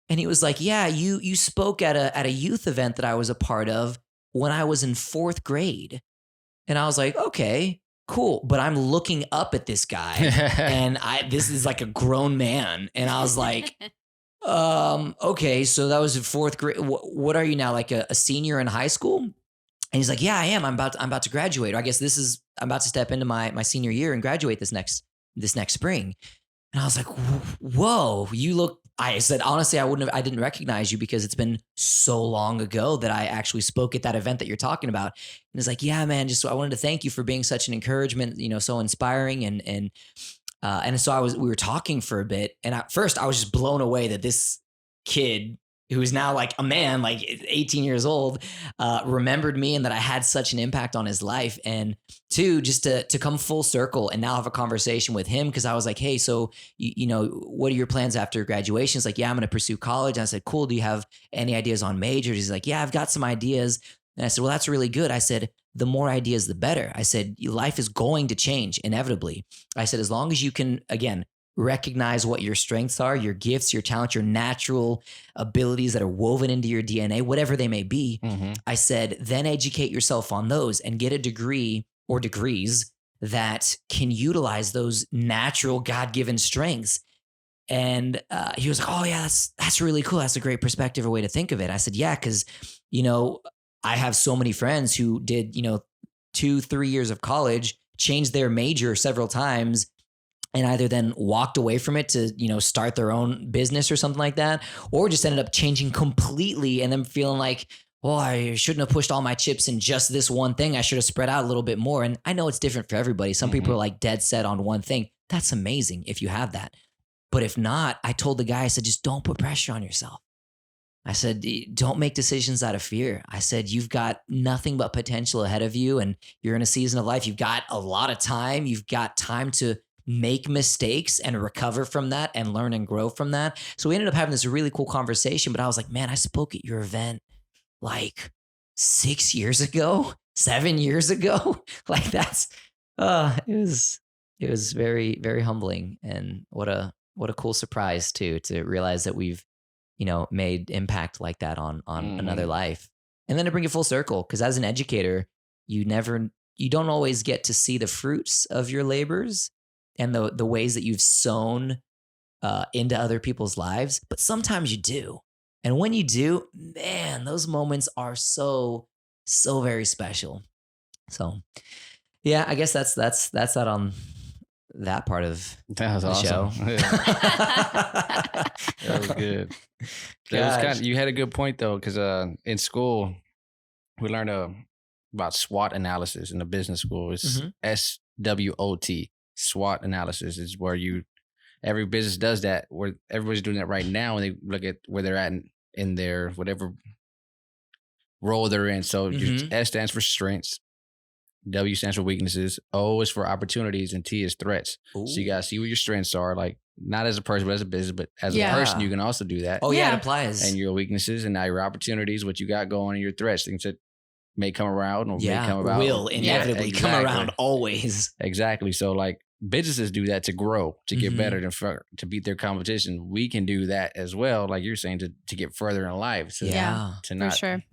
And he was like, yeah, you spoke at a youth event that I was a part of when I was in 4th grade. And I was like, okay. cool. But I'm looking up at this guy and this is like a grown man. And I was like, okay, so that was in 4th grade. What are you now? Like a senior in high school? And he's like, yeah, I am. I'm about to graduate. Or I guess I'm about to step into my senior year and graduate this next spring. And I was like, whoa, you look, I said, honestly, I didn't recognize you because it's been so long ago that I actually spoke at that event that you're talking about. And it's like, yeah, man, I wanted to thank you for being such an encouragement, so inspiring. And so we were talking for a bit. And at first I was just blown away that this kid who is now like a man, like 18 years old, remembered me and that I had such an impact on his life. And 2, just to come full circle and now have a conversation with him. Cause I was like, hey, so, what are your plans after graduation? It's like, yeah, I'm going to pursue college. And I said, cool. Do you have any ideas on majors? He's like, yeah, I've got some ideas. And I said, well, that's really good. I said, the more ideas, the better. I said, life is going to change inevitably. I said, as long as you can, again, recognize what your strengths are, your gifts, your talents, your natural abilities that are woven into your DNA, whatever they may be. Mm-hmm. I said, then educate yourself on those and get a degree or degrees that can utilize those natural God-given strengths. And he was like, oh yeah, that's really cool. That's a great perspective or way to think of it. I said, yeah, because, I have so many friends who did, 2-3 years of college, changed their major several times, and either then walked away from it to, start their own business or something like that, or just ended up changing completely and then feeling like, well, I shouldn't have pushed all my chips in just this one thing. I should have spread out a little bit more. And I know it's different for everybody. Some people are like dead set on one thing. That's amazing if you have that. But if not, I told the guy, I said, just don't put pressure on yourself. I said, don't make decisions out of fear. I said, you've got nothing but potential ahead of you and you're in a season of life. You've got a lot of time. You've got time to make mistakes and recover from that and learn and grow from that. So we ended up having this really cool conversation, but I was like, man, I spoke at your event like 6 years ago, 7 years ago. Like that's, it was very, very humbling. And what a cool surprise too, to realize that we've, made impact like that on another life. And then to bring it full circle, because as an educator, you don't always get to see the fruits of your labors and the ways that you've sown into other people's lives, but sometimes you do. And when you do, man, those moments are so, so very special. So yeah, I guess that's that on that part of that was the awesome. show. That was good. That was you had a good point though, because in school we learned about SWOT analysis in the business school. It's SWOT. SWOT analysis is where every business does that, where everybody's doing that right now, and they look at where they're at in their whatever role they're in. So S stands for strengths, W stands for weaknesses, O is for opportunities, and T is threats. Ooh. So you gotta see what your strengths are, like not as a person, but as a business, but as a person, you can also do that. Oh yeah, it applies. And your weaknesses, and now your opportunities, what you got going, and your threats, things that may come around or may come about. Will inevitably come around always. Exactly. So like businesses do that to grow, to get better, to beat their competition. We can do that as well, like you're saying, to get further in life. So to not, for sure.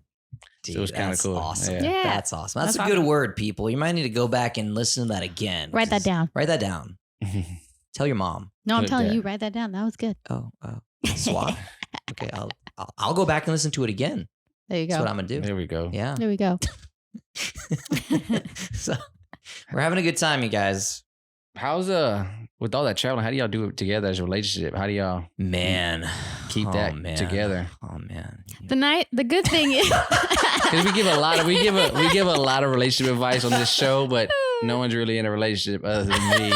Dude, so it was kind of cool. Awesome. Yeah. That's awesome. That's a good word, people. You might need to go back and listen to that again. Write that down. Write that down. Tell your mom. No, I'm telling you, write that down. That was good. Oh, SWAT. Okay, I'll go back and listen to it again. There you go. That's what I'm gonna do. There we go. Yeah. There we go. So we're having a good time, you guys. How's with all that traveling, how do y'all do it together as a relationship? How do y'all keep that together? Oh man. The good thing is because we give a lot of relationship advice on this show, but no one's really in a relationship other than me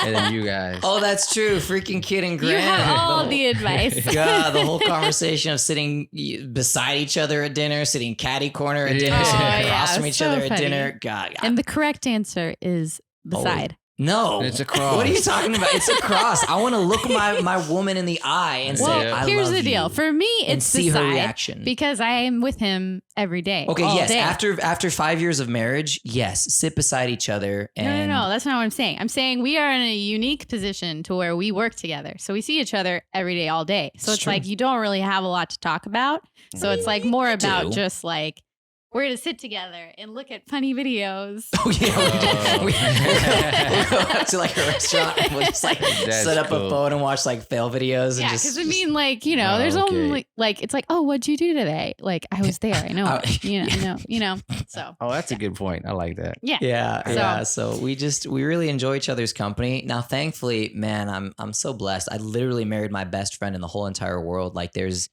and then you guys. Oh, that's true. Freaking Kid and Grant. You have all the advice. God, the whole conversation of sitting beside each other at dinner, sitting catty corner at dinner, sitting across from each other at dinner. God. And the correct answer is beside. No, it's a cross. What are you talking about? It's a cross. I want to look my woman in the eye and say, I here's love the deal. you. For me, it's see beside her reaction because I am with him every day. Okay, yes. Day. After 5 years of marriage, yes, sit beside each other. And No, that's not what I'm saying. I'm saying we are in a unique position to where we work together, so we see each other every day, all day. So it's like you don't really have a lot to talk about. So it's like more about just like we're gonna sit together and look at funny videos. Oh yeah, we'll go out to like a restaurant and we'll just like That's set up cool. a phone and watch like fail videos. Yeah, And because just, I mean, like, you know, Oh, there's okay. only like it's like, oh, what'd you do today? Like, I was there. I know. Oh, You know. So Oh, that's a good point. I like that. yeah. yeah, So- yeah. So we really enjoy each other's company. Now, thankfully, man, I'm so blessed. I literally married my best friend in the whole entire world. Like, there's.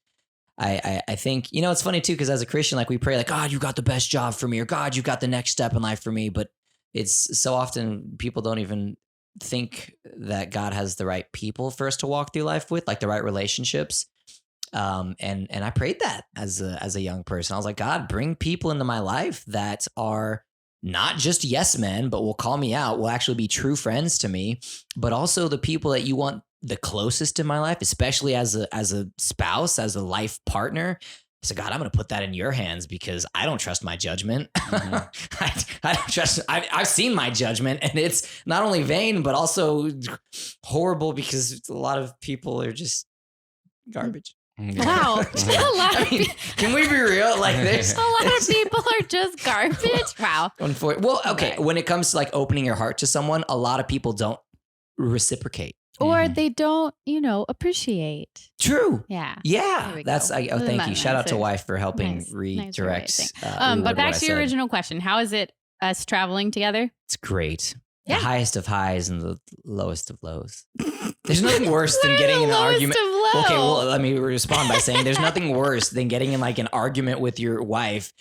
I think, you know, it's funny too, because as a Christian, like we pray like, God, you got the best job for me, or God, you got the next step in life for me. But it's so often people don't even think that God has the right people for us to walk through life with, like the right relationships. And I prayed that as a young person. I was like, God, bring people into my life that are not just yes men, but will call me out, will actually be true friends to me, but also the people that you want the closest in my life, especially as a spouse, as a life partner. So God, I'm going to put that in your hands because I don't trust my judgment. I don't trust. I've seen my judgment, and it's not only vain but also horrible because a lot of people are just garbage. Wow. A lot I of mean, can we be real? Like, there's a lot of people are just garbage. Wow. Well, okay. Right. When it comes to like opening your heart to someone, a lot of people don't reciprocate. Or Mhm. they don't, appreciate. True. Yeah. Yeah, There we that's. go. Thank you. Shout out to Nicer. wife for helping Nice redirect. rewriting. reword But back what I to your said. original question. How is it us traveling together? It's great. Yeah. The highest of highs and the lowest of lows. There's nothing worse What than are getting the in an lowest argument. of low? Okay, well, let me respond by saying there's nothing worse than getting in like an argument with your wife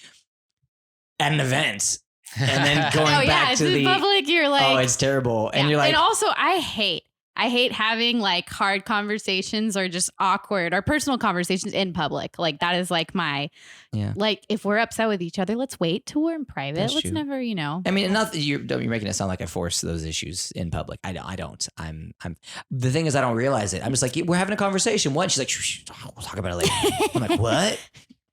at an event and then going Oh yeah, back it's to in the. public. You're like, Oh, it's terrible. And yeah. you're like, and also I hate having like hard conversations or just awkward or personal conversations in public. Like that is like my, Yeah. like if we're upset with each other, let's wait till we're in private. That's Let's true. never, I mean, not that you're making it sound like I force those issues in public. I don't. I'm. The thing is, I don't realize it. I'm just like, we're having a conversation. What? She's like, shh, we'll talk about it later. I'm like, what?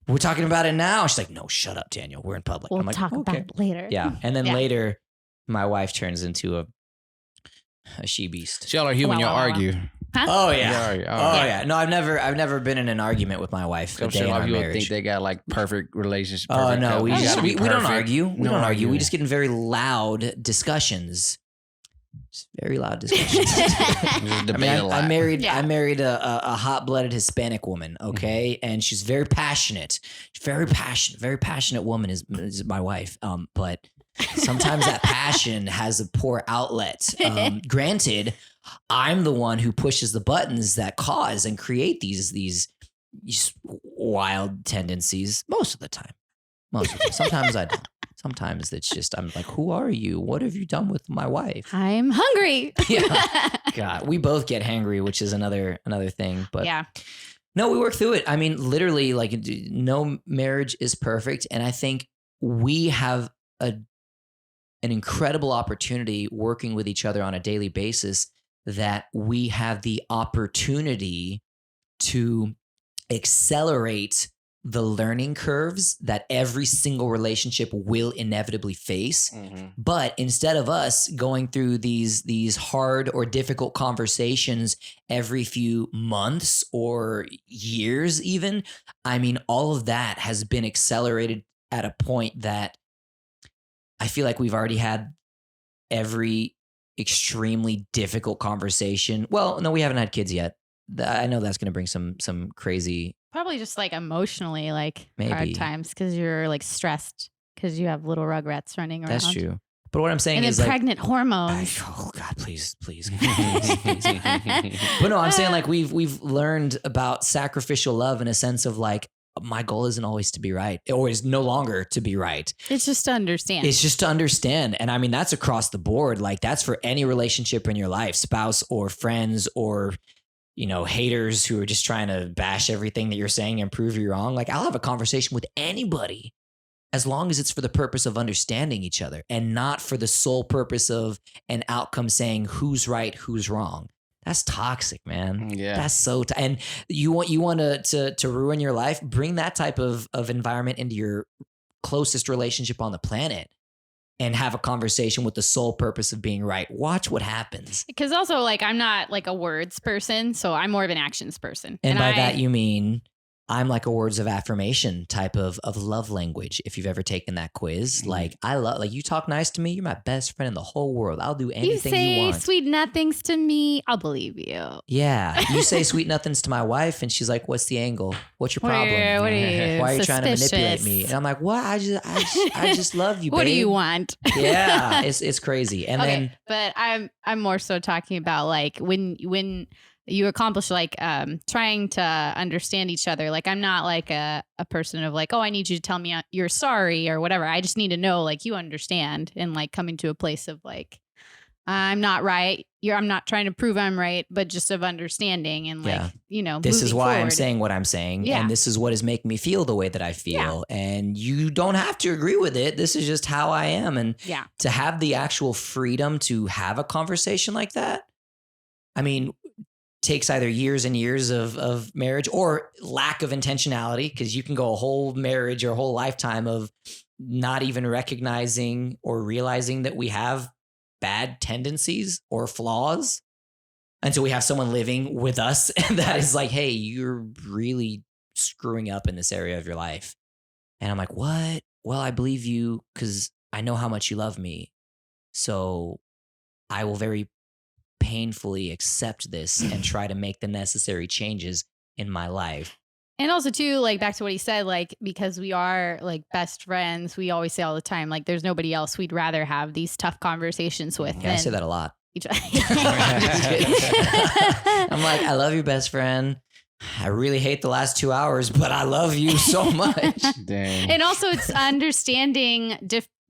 We're talking about it now. She's like, no, shut up, Daniel. We're in public. we'll I'm like, talk okay. about it later. Yeah, and then Yeah. later, my wife turns into a she beast. So y'all are human. Wow, Y'all wow, wow. argue. Huh? Oh Y'all yeah. argue. Oh All right. yeah. No, I've never been in an argument with my wife a I'm day sure a in lot our of people marriage. think they got like perfect relationship. Oh perfect no, couple. we You just gotta be we don't perfect. argue. We No don't argue. We arguing. just get in very loud discussions. Just very loud discussions. Just I debate mean, a lot. I married Yeah. I married a hot-blooded Hispanic woman, okay? And she's very passionate. Very passionate woman is my wife. But sometimes that passion has a poor outlet. Granted, I'm the one who pushes the buttons that cause and create these wild tendencies most of the time. Sometimes I don't. Sometimes it's just I'm like, who are you? What have you done with my wife? I'm hungry. Yeah. God, we both get hangry, which is another thing. But Yeah. no, we work through it. I mean, literally, like no marriage is perfect, and I think we have an incredible opportunity working with each other on a daily basis that we have the opportunity to accelerate the learning curves that every single relationship will inevitably face. Mhm. But instead of us going through these hard or difficult conversations every few months or years even, I mean, all of that has been accelerated at a point that I feel like we've already had every extremely difficult conversation. Well, no, we haven't had kids yet. I know that's going to bring some crazy. Probably just like emotionally, like Maybe. hard times because you're like stressed because you have little rugrats running around. That's true. But what I'm saying And then is like, pregnant hormones. oh God, please. But no, I'm saying like we've learned about sacrificial love in a sense of like, my goal isn't always to be right, or is no longer to be right. It's just to understand. It's just to understand. And I mean, that's across the board. Like that's for any relationship in your life, spouse or friends or, haters who are just trying to bash everything that you're saying and prove you wrong. Like I'll have a conversation with anybody as long as it's for the purpose of understanding each other and not for the sole purpose of an outcome saying who's right, who's wrong. That's toxic, man. Yeah. That's so and you want to ruin your life, bring that type of environment into your closest relationship on the planet and have a conversation with the sole purpose of being right. Watch what happens. Because also, like, I'm not like a words person, so I'm more of an actions person. And by that you mean I'm like a words of affirmation type of love language. If you've ever taken that quiz, like I love, like you talk nice to me, you're my best friend in the whole world. I'll do You anything you say want. sweet nothings to me, I'll believe you. Yeah. You say sweet nothings to my wife and she's like, what's the angle? What's your problem? What are you? Why are you trying to manipulate me? Suspicious? And I'm like, what? I just love you, babe. What do you want? Yeah. It's crazy. And then but I'm more so talking about like when you accomplish like trying to understand each other. Like I'm not like a person of like, oh, I need you to tell me you're sorry or whatever. I just need to know like you understand, and like coming to a place of like, I'm not right. I'm not trying to prove I'm right, but just of understanding and like, this is why I'm forward. saying what I'm saying. Yeah. And this is what is making me feel the way that I feel. Yeah. And you don't have to agree with it. This is just how I am. And to have the actual freedom to have a conversation like that, I mean, takes either years and years of marriage or lack of intentionality, because you can go a whole marriage or a whole lifetime of not even recognizing or realizing that we have bad tendencies or flaws until we have someone living with us that is like, hey, you're really screwing up in this area of your life. And I'm like, what? Well, I believe you because I know how much you love me. So I will very painfully accept this and try to make the necessary changes in my life. And also too, like back to what he said, like, because we are like best friends, we always say all the time, like there's nobody else we'd rather have these tough conversations with. Yeah, I say that a lot. I'm like, I love you, best friend. I really hate the last 2 hours, but I love you so much. Dang. And also it's understanding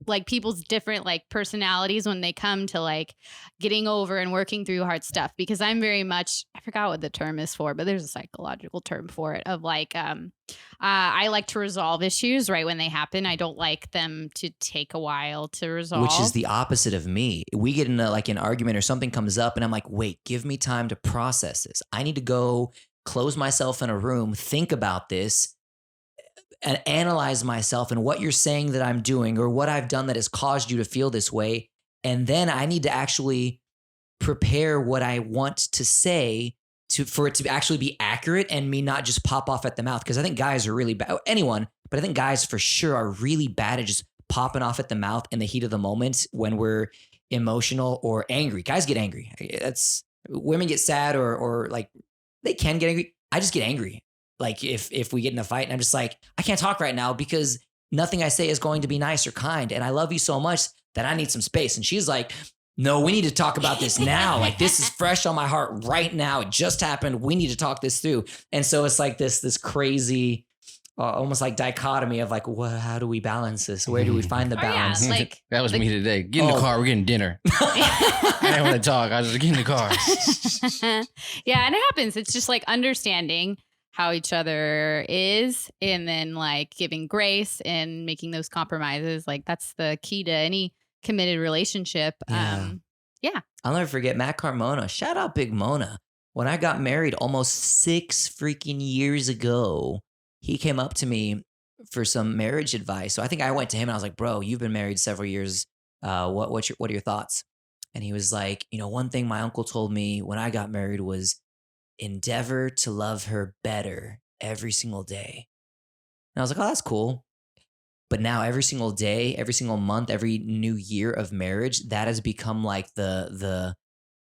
like people's different like personalities when they come to like getting over and working through hard stuff, because I'm very much, I forgot what the term is for, but there's a psychological term for it of like, I like to resolve issues right when they happen. I don't like them to take a while to resolve. Which is the opposite of me. We get in like an argument or something comes up and I'm like, wait, give me time to process this. I need to go close myself in a room, think about this, and analyze myself and what you're saying that I'm doing or what I've done that has caused you to feel this way. And then I need to actually prepare what I want to say for it to actually be accurate and me not just pop off at the mouth. Because I think guys are really bad, anyone, but I think guys for sure are really bad at just popping off at the mouth in the heat of the moment when we're emotional or angry. Guys get angry. Women get sad or like they can get angry. I just get angry. Like if we get in a fight and I'm just like, I can't talk right now because nothing I say is going to be nice or kind. And I love you so much that I need some space. And she's like, no, we need to talk about this now. Like this is fresh on my heart right now. It just happened. We need to talk this through. And so it's like this crazy, almost like dichotomy of like, how do we balance this? Where do we find the balance? Yeah, like that was me today. Get in the car. We're getting dinner. I didn't want to talk. I was just get in the car. Yeah, and it happens. It's just like understanding how each other is, and then like giving grace and making those compromises. Like that's the key to any committed relationship. Yeah. I'll never forget Matt Carmona. Shout out Big Mona. When I got married almost 6 freaking years ago, he came up to me for some marriage advice. So I think I went to him and I was like, bro, you've been married several years. What are your thoughts? And he was like, one thing my uncle told me when I got married was endeavor to love her better every single day. And I was like, oh, that's cool. But now every single day, every single month, every new year of marriage, that has become like the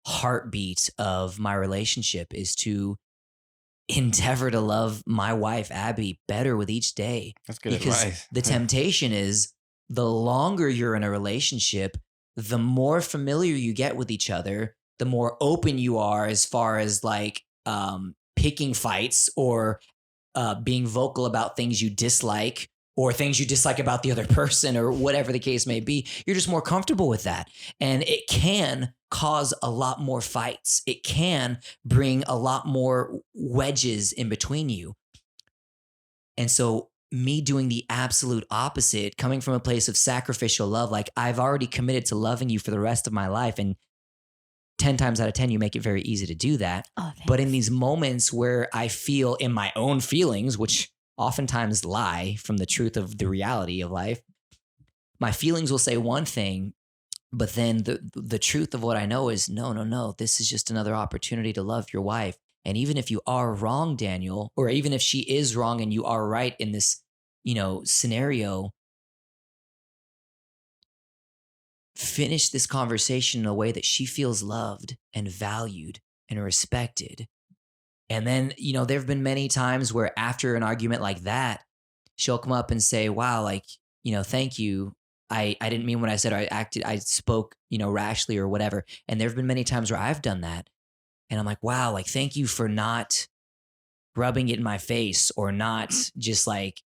heartbeat of my relationship is to endeavor to love my wife, Abby, better with each day. That's good because advice. The temptation is the longer you're in a relationship, the more familiar you get with each other, the more open you are as far as like picking fights or being vocal about things you dislike or things you dislike about the other person or whatever the case may be. You're just more comfortable with that. And it can cause a lot more fights. It can bring a lot more wedges in between you. And so me doing the absolute opposite, coming from a place of sacrificial love, like I've already committed to loving you for the rest of my life. And 10 times out of 10, you make it very easy to do that. But in these moments where I feel in my own feelings, which oftentimes lie from the truth of the reality of life, my feelings will say one thing, but then the truth of what I know is no, this is just another opportunity to love your wife. And even if you are wrong, Daniel, or even if she is wrong and you are right in this, scenario, finish this conversation in a way that she feels loved and valued and respected. And then, there have been many times where after an argument like that, she'll come up and say, wow, like, thank you. I didn't mean what I said. I spoke, rashly or whatever. And there have been many times where I've done that. And I'm like, wow, like, thank you for not rubbing it in my face or not just like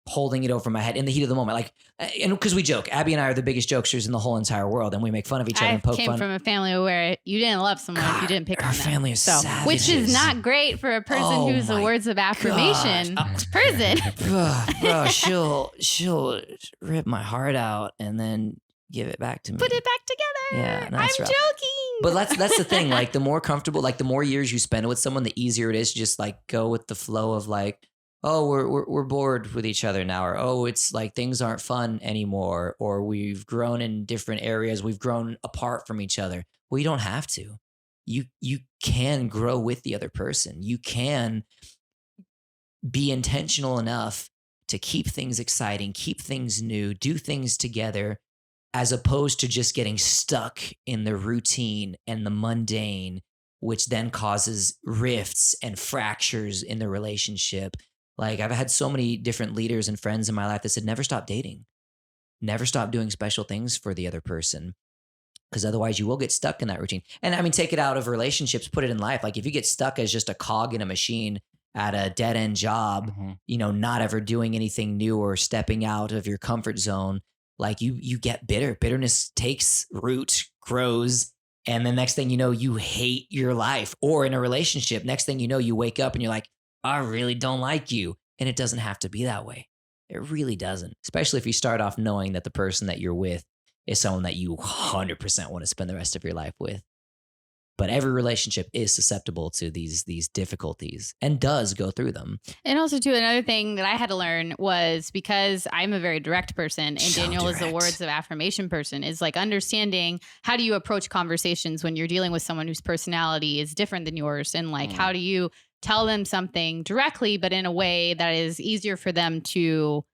holding it over my head in the heat of the moment. Like, and because we joke, Abby and I are the biggest jokesters in the whole entire world, and we make fun of each other and poke fun. I came from a family where you didn't love someone if you didn't pick on them. Our family is savages. Which is not great for a person who's the words of affirmation person. Bro, she'll rip my heart out and then give it back to me. Put it back together. Yeah, I'm joking. But that's the thing. Like, the more comfortable, like the more years you spend with someone, the easier it is to just like go with the flow of like, oh, we're bored with each other now, or oh, it's like things aren't fun anymore, or we've grown in different areas, we've grown apart from each other. Well, you don't have to. You can grow with the other person. You can be intentional enough to keep things exciting, keep things new, do things together, as opposed to just getting stuck in the routine and the mundane, which then causes rifts and fractures in the relationship. Like, I've had so many different leaders and friends in my life that said, never stop dating. Never stop doing special things for the other person, because otherwise you will get stuck in that routine. And I mean, take it out of relationships, put it in life. Like, if you get stuck as just a cog in a machine at a dead end job, not ever doing anything new or stepping out of your comfort zone, like you get bitter. Bitterness takes root, grows. And the next thing you know, you hate your life. Or in a relationship, next thing you know, you wake up and you're like, I really don't like you. And it doesn't have to be that way. It really doesn't. Especially if you start off knowing that the person that you're with is someone that you 100% want to spend the rest of your life with. But every relationship is susceptible to these difficulties and does go through them. And also, too, another thing that I had to learn was, because I'm a very direct person and So Daniel is a direct. words of affirmation person, is like understanding how do you approach conversations when you're dealing with someone whose personality is different than yours, and like how do you tell them something directly, but in a way that is easier for them to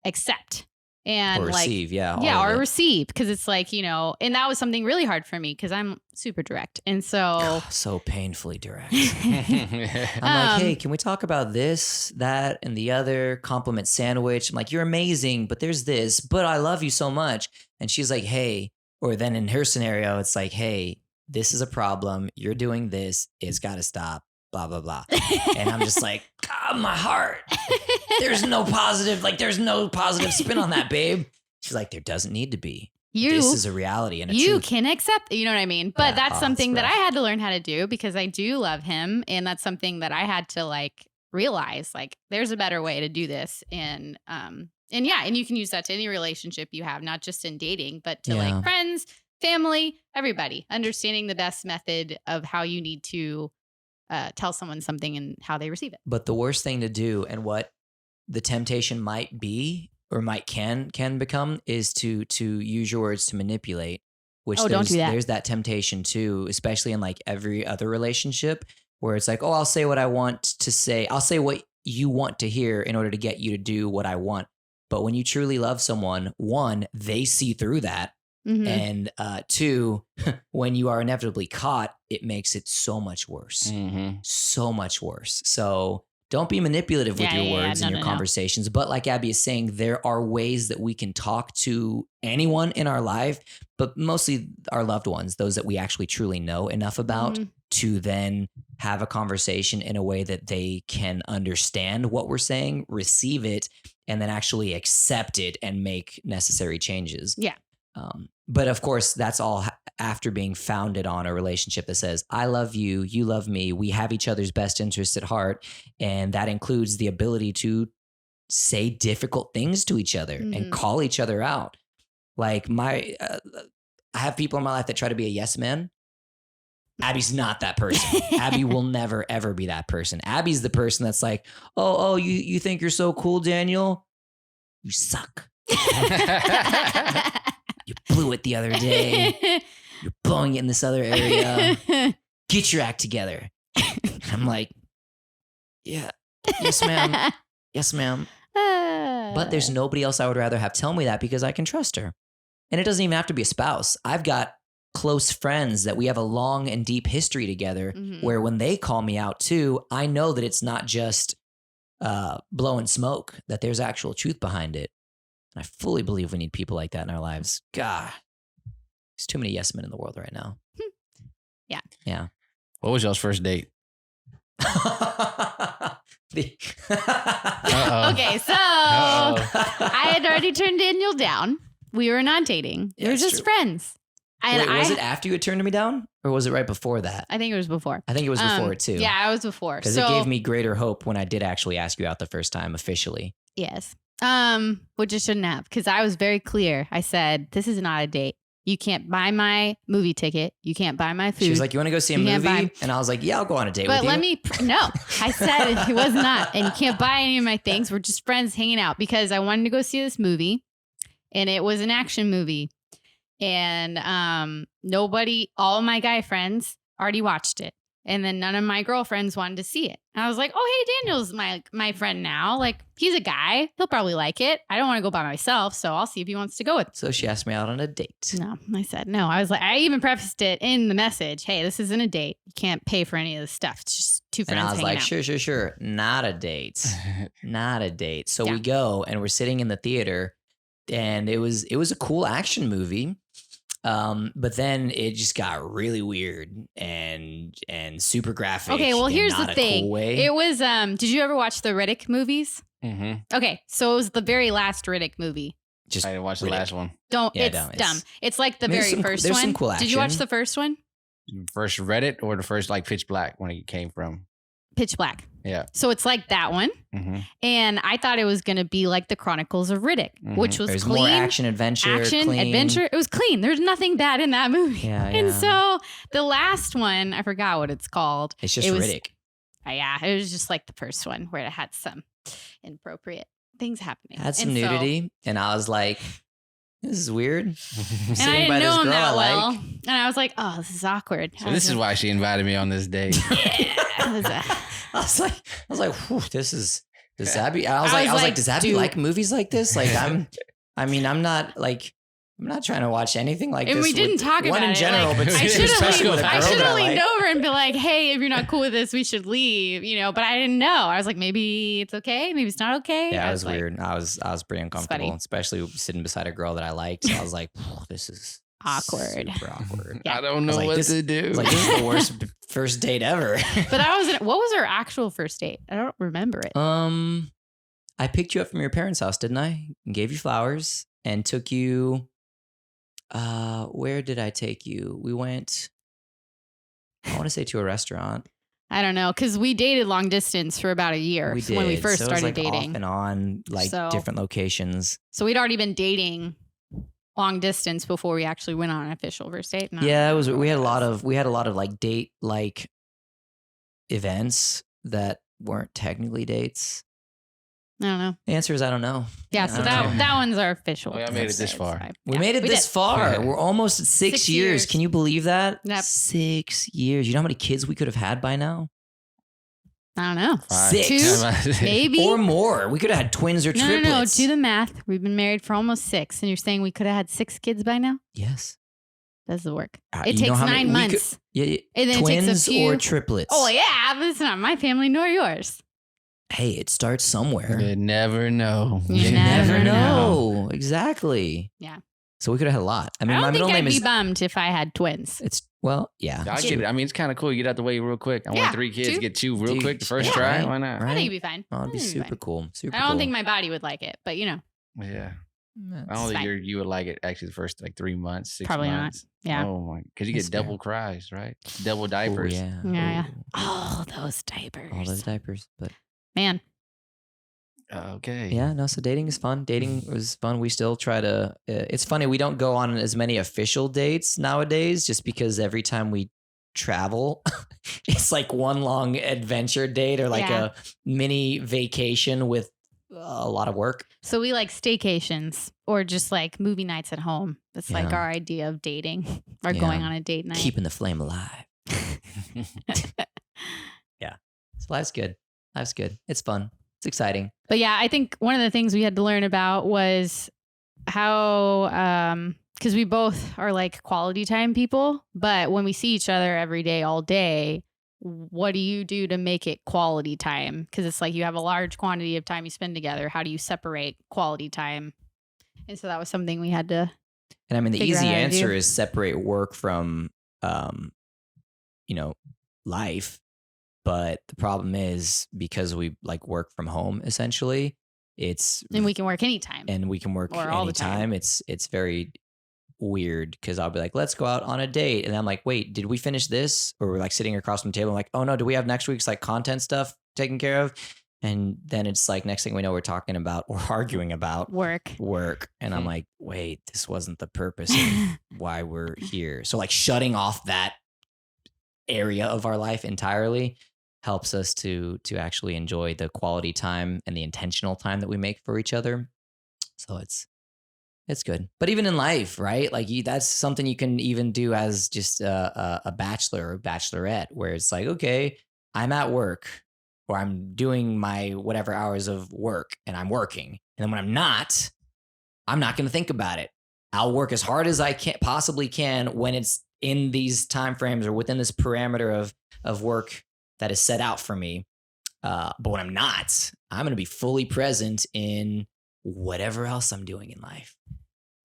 accept. And or like, receive, or receive, because it's like, and that was something really hard for me because I'm super direct. And so so painfully direct. I'm like, hey, can we talk about this, that, and the other? Compliment sandwich. I'm like, you're amazing, but there's this, but I love you so much. And she's like, hey, or then in her scenario, it's like, hey, this is a problem. You're doing this. It's got to stop. Blah, blah, blah. And I'm just like, God, my heart. There's no positive spin on that, babe. She's like, there doesn't need to be. This is a reality and a you truth. can accept, you know what I mean? But Yeah, that's something it's that I rough. had to learn how to do because I do love him. And that's something that I had to like realize, like, there's a better way to do this. And you can use that to any relationship you have, not just in dating, but to like friends, family, everybody, understanding the best method of how you need to tell someone something and how they receive it. But the worst thing to do, and what the temptation might be or can become, is to use your words to manipulate. Which don't do that. There's that temptation too, especially in like every other relationship, where it's like, oh, I'll say what I want to say. I'll say what you want to hear in order to get you to do what I want. But when you truly love someone, one, they see through that. Mhm. And two, when you are inevitably caught, it makes it so much worse. So much worse. So don't be manipulative with your words and your conversations. But like Abby is saying, there are ways that we can talk to anyone in our life, but mostly our loved ones, those that we actually truly know enough about to then have a conversation in a way that they can understand what we're saying, receive it, and then actually accept it and make necessary changes. Yeah. But of course, that's all after being founded on a relationship that says, I love you, you love me, we have each other's best interests at heart. And that includes the ability to say difficult things to each other and call each other out. Like I have people in my life that try to be a yes man. Abby's not that person. Abby will never, ever be that person. Abby's the person that's like, oh, you think you're so cool, Daniel? You suck. You blew it the other day. You're blowing it in this other area. Get your act together. I'm like, yeah, yes, ma'am. Yes, ma'am. But there's nobody else I would rather have tell me that because I can trust her. And it doesn't even have to be a spouse. I've got close friends that we have a long and deep history together where when they call me out too, I know that it's not just blowing smoke, that there's actual truth behind it. And I fully believe we need people like that in our lives. God, there's too many yes men in the world right now. Yeah. What was y'all's first date? Okay, so I had already turned Daniel down. We were not dating. We were just friends. Wait, was it after you had turned me down? Or was it right before that? I think it was before. I think it was before too. Yeah, it was before. Because it gave me greater hope when I did actually ask you out the first time officially. Yes. Which I shouldn't have, because I was very clear. I said, this is not a date. You can't buy my movie ticket. You can't buy my food. She was like, you want to go see a movie? And I was like, yeah, I'll go on a date with you. But no, I said it was not. And you can't buy any of my things. We're just friends hanging out because I wanted to go see this movie. And it was an action movie. And all of my guy friends already watched it. And then none of my girlfriends wanted to see it. And I was like, oh, hey, Daniel's my friend now. Like, he's a guy. He'll probably like it. I don't want to go by myself, so I'll see if he wants to go with it. So she asked me out on a date. No, I said no. I was like, I even prefaced it in the message. Hey, this isn't a date. You can't pay for any of this stuff. It's just two friends And I was hanging like, out. sure. Not a date. Not a date. So we go and we're sitting in the theater and it was a cool action movie. But then it just got really weird and super graphic. Okay, well, here's the thing. Cool way. It was, did you ever watch the Riddick movies? Mm-hmm. Okay, so it was the very last Riddick movie. Just I didn't watch the last one. It's dumb. It's like the very first there's one. some cool Did you watch action. the first one? First Reddit or the first like Pitch Black when it came from? Pitch Black. Yeah. So it's like that one. Mm-hmm. And I thought it was going to be like the Chronicles of Riddick, which was There's clean. more action, adventure, clean. Adventure. It was clean. There's nothing bad in that movie. Yeah, And so the last one, I forgot what it's called. It's just it was, Riddick. Yeah, it was just like the first one where it had some inappropriate things happening. Had some And so- nudity, and I was like, "This is weird." and I Sitting didn't by this know him girl that I well. like. And I was like, oh, this is awkward. So this is why she invited me on this date. I was like, whew, does Zabby? I was like, does Zabby dude. like movies like this? Like, I'm not trying to watch anything like And this. we didn't talk one about in it. general, Like, but I especially should with a girl have that I leaned like. over and be like, hey, if you're not cool with this, we should leave, but I didn't know. I was like, maybe it's okay. Maybe it's not okay. Yeah, I it was like, weird. I was pretty uncomfortable, funny. especially sitting beside a girl that I liked. So I was like, this is Awkward. super awkward. Yeah. I don't know like, what this- to do. I was like, this is the worst first date ever. But what was our actual first date? I don't remember it. I picked you up from your parents' house, didn't I? And gave you flowers and took you. Where did I take you? We went. I want to say to a restaurant. I don't know, because we dated long distance for about a year We did when we first So it was, started like, dating. off and on, like So- different locations. So we'd already been dating long distance before we actually went on an official first date. And I Yeah, it don't was. know We what had a it lot was. of like date like events that weren't technically dates. I don't know. The answer is I don't know. Yeah, I so don't that know. that one's our official. Oh, yeah, I made it first this date. far. It's fine. We Yeah, made it this did. far. Yeah. We're almost at 6 6 years. years. Can you believe that? Yep. 6 years. You know how many kids we could have had by now? I don't know. 6. Two? Maybe. Or more. We could have had twins or No, triplets. do the math. We've been married for almost 6, and you're saying we could have had 6 kids by now? Yes. Doesn't work. You It know takes how many- 9 we could- months. Yeah, And then twins it takes a few. or triplets. Oh yeah, but it's not my family nor yours. Hey, it starts somewhere. You never know. You never never know. Exactly. Yeah. So we could have had a lot. I mean, I my don't middle think name I'd be is. bummed if I had twins. It's well, yeah. I get it. I mean, it's kind of cool. You get out the way real quick. I Yeah, want 3 kids, 2. get 2 real Dude, quick. The first yeah, try. right, Why not? right. I think it'd be fine. Oh, it'd be I think it'd super cool. Super I don't cool. think my body would like it, but Yeah. I That's don't think fine. you would like it actually the first like 3 months, 6 Probably not. months. Yeah. Oh my, because you That's get double cries, right? Double diapers. Oh, yeah. Yeah. Ooh. Oh, those diapers. All those diapers. But Man. Okay. yeah, no, so dating is fun. Dating was fun. We still try to, it's funny, we don't go on as many official dates nowadays just because every time we travel, it's like one long adventure date or like Yeah. a mini vacation with a lot of work. So we like staycations or just like movie nights at home. That's like Yeah. our idea of dating or Yeah. going on a date night. Keeping the flame alive. Yeah. Life's good. Life's good. It's fun. It's exciting. But yeah, I think one of the things we had to learn about was how, because we both are like quality time people, but when we see each other every day, all day, what do you do to make it quality time? Because it's like you have a large quantity of time you spend together. How do you separate quality time? And so that was something we had to. And I mean, the figure easy out how to answer do. is separate work from, life. But the problem is because we like work from home, essentially, And we can work anytime. and we can work Or all the time. anytime. It's very weird because I'll be like, let's go out on a date. And I'm like, wait, did we finish this? Or we're like sitting across from the table. I'm like, oh no, do we have next week's like content stuff taken care of? And then it's like next thing we know, we're talking about or arguing about Work. And I'm like, wait, this wasn't the purpose of why we're here. So like shutting off that area of our life entirely helps us to actually enjoy the quality time and the intentional time that we make for each other. So it's good. But even in life, right? Like that's something you can even do as just a bachelor or bachelorette, where it's like, okay, I'm at work or I'm doing my whatever hours of work and I'm working. And then when I'm not going to think about it. I'll work as hard as I possibly can when it's in these time frames or within this parameter of work that is set out for me. But when I'm not, I'm going to be fully present in whatever else I'm doing in life.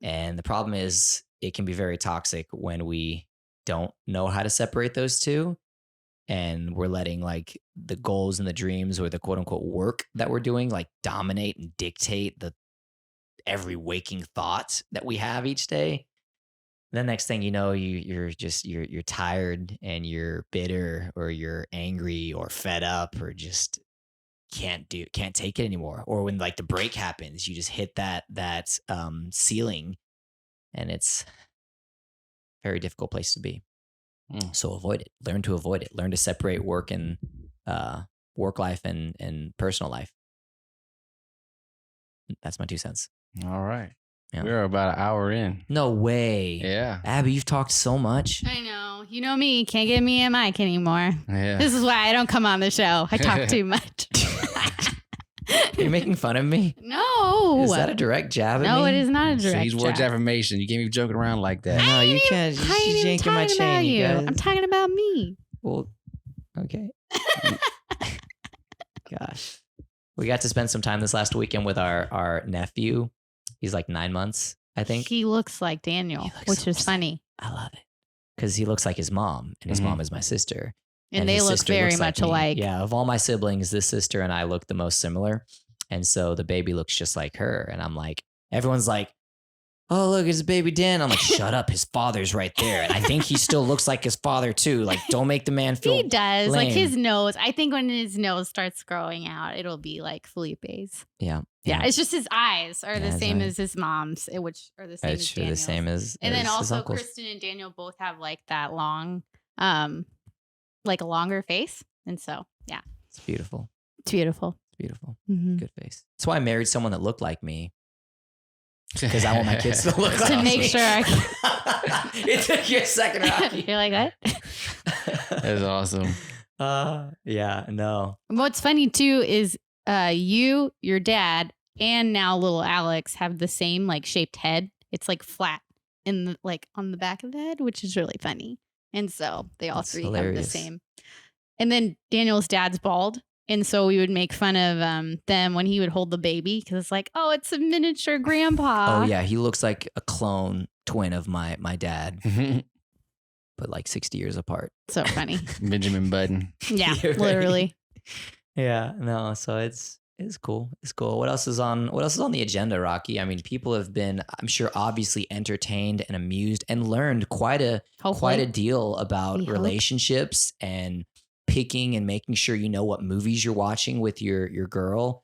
And the problem is it can be very toxic when we don't know how to separate those two. And we're letting like the goals and the dreams or the quote unquote work that we're doing like dominate and dictate every waking thought that we have each day. The next thing you know, you're tired and you're bitter or you're angry or fed up or just can't take it anymore. Or when like the break happens, you just hit that ceiling, and it's a very difficult place to be. So avoid it. Learn to avoid it. Learn to separate work and work life and personal life. That's my 2 cents. All right. Yeah. We're about an hour in. No way. Yeah. Abby, you've talked so much. I know. You know me. Can't get me a mic anymore. Yeah. This is why I don't come on the show. I talk too much. Are you making fun of me? No. Is that a direct jab at me? No, it is not a direct These words jab. affirmation. You can't be joking around like that. No, you can't. I ain't She's even yanking my talking chain, about you you. guys. I'm talking about me. Well, okay. Gosh. We got to spend some time this last weekend with our nephew. He's like 9 months, I think. He looks like Daniel, He looks which so is funny. I love it. Because he looks like his mom, and his Mhm. mom is my sister. And they his look sister very looks much me. alike. Yeah, of all my siblings, this sister and I look the most similar. And so the baby looks just like her. And I'm like, everyone's like, oh, look, it's baby Dan. I'm like, shut up. His father's right there. And I think he still looks like his father too. Like, don't make the man feel He does. Like lame. his nose. I think when his nose starts growing out, it'll be like Felipe's. Yeah. Yeah, it's just his eyes are the his same eyes. as his mom's, which are the same It's as sure the Daniel's. same as And then his also uncles. Kristen and Daniel both have like that long, like a longer face. And so, yeah, It's beautiful. it's beautiful. It's beautiful. Mhm. Good face. That's why I married someone that looked like me. Because I want my kids to look like To make me. sure It took you a second, Rocky. You're like, what? That's awesome. Yeah, no. What's funny too is you, your dad, and now little Alex have the same like shaped head. It's like flat in the, like on the back of the head, which is really funny. And so they all That's three hilarious. have the same. And then Daniel's dad's bald. And so we would make fun of them when he would hold the baby because it's like, oh, it's a miniature grandpa. Oh yeah, he looks like a clone twin of my dad, but like 60 years apart. So funny. Benjamin Button. Yeah, You're right. literally. Yeah, no, so it's cool. It's cool. What else is on the agenda, Rocky? I mean, people have been, I'm sure, obviously entertained and amused and learned quite a Hopefully. deal about We hope. relationships and picking and making sure you know what movies you're watching with your girl.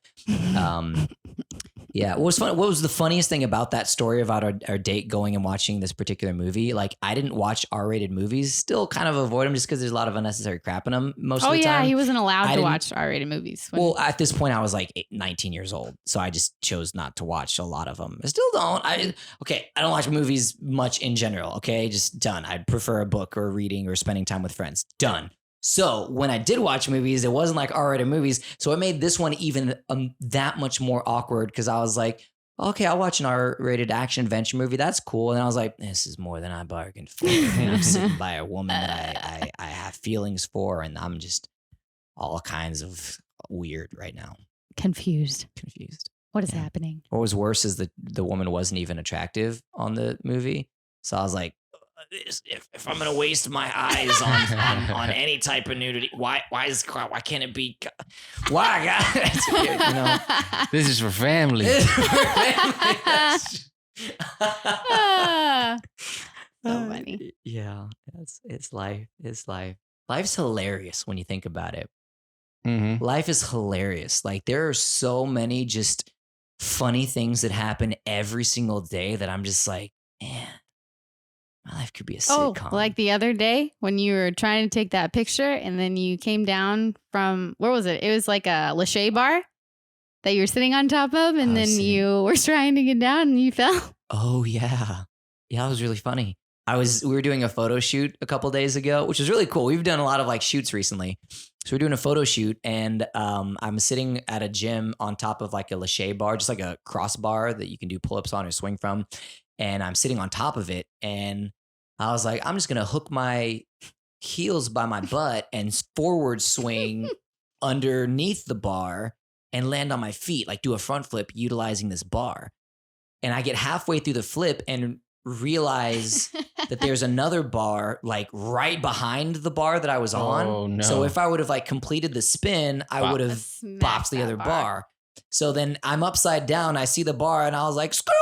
Yeah. What was the funniest thing about that story about our date going and watching this particular movie? Like, I didn't watch R-rated movies. Still kind of avoid them just because there's a lot of unnecessary crap in them most Oh, of the yeah. time. He wasn't allowed I to didn't- watch R-rated movies. when- Well, at this point, I was like 19 years old, so I just chose not to watch a lot of them. I still don't. I don't watch movies much in general. Okay, just done. I'd prefer a book or reading or spending time with friends. Done. So when I did watch movies, it wasn't like R-rated movies. So it made this one even that much more awkward because I was like, okay, I'll watch an R-rated action adventure movie. That's cool. And I was like, this is more than I bargained for. And I'm sitting by a woman that I have feelings for, and I'm just all kinds of weird right now. Confused. What is happening? What was worse is the woman wasn't even attractive on the movie. So I was like, if I'm gonna waste my eyes on any type of nudity, why can't it be? Why, guys? You know, This is for family. So funny. Yeah, it's life. It's life. Life's hilarious when you think about it. Mm-hmm. Life is hilarious. Like there are so many just funny things that happen every single day that I'm just like, man, my life could be a sitcom. Like the other day when you were trying to take that picture and then you came down from, where was it? It was like a Lachey bar that you were sitting on top of, and then you were trying to get down and you fell. Oh yeah. Yeah, it was really funny. We were doing a photo shoot a couple days ago, which was really cool. We've done a lot of like shoots recently. So we're doing a photo shoot, and I'm sitting at a gym on top of like a Lachey bar, just like a crossbar that you can do pull-ups on or swing from. And I'm sitting on top of it, and I was like, I'm just gonna hook my heels by my butt and forward swing underneath the bar and land on my feet, like do a front flip utilizing this bar. And I get halfway through the flip and realize that there's another bar like right behind the bar that I was on. Oh, no. So if I would have like completed the spin, I would have bopped the other bar. So then I'm upside down. I see the bar and I was like, screw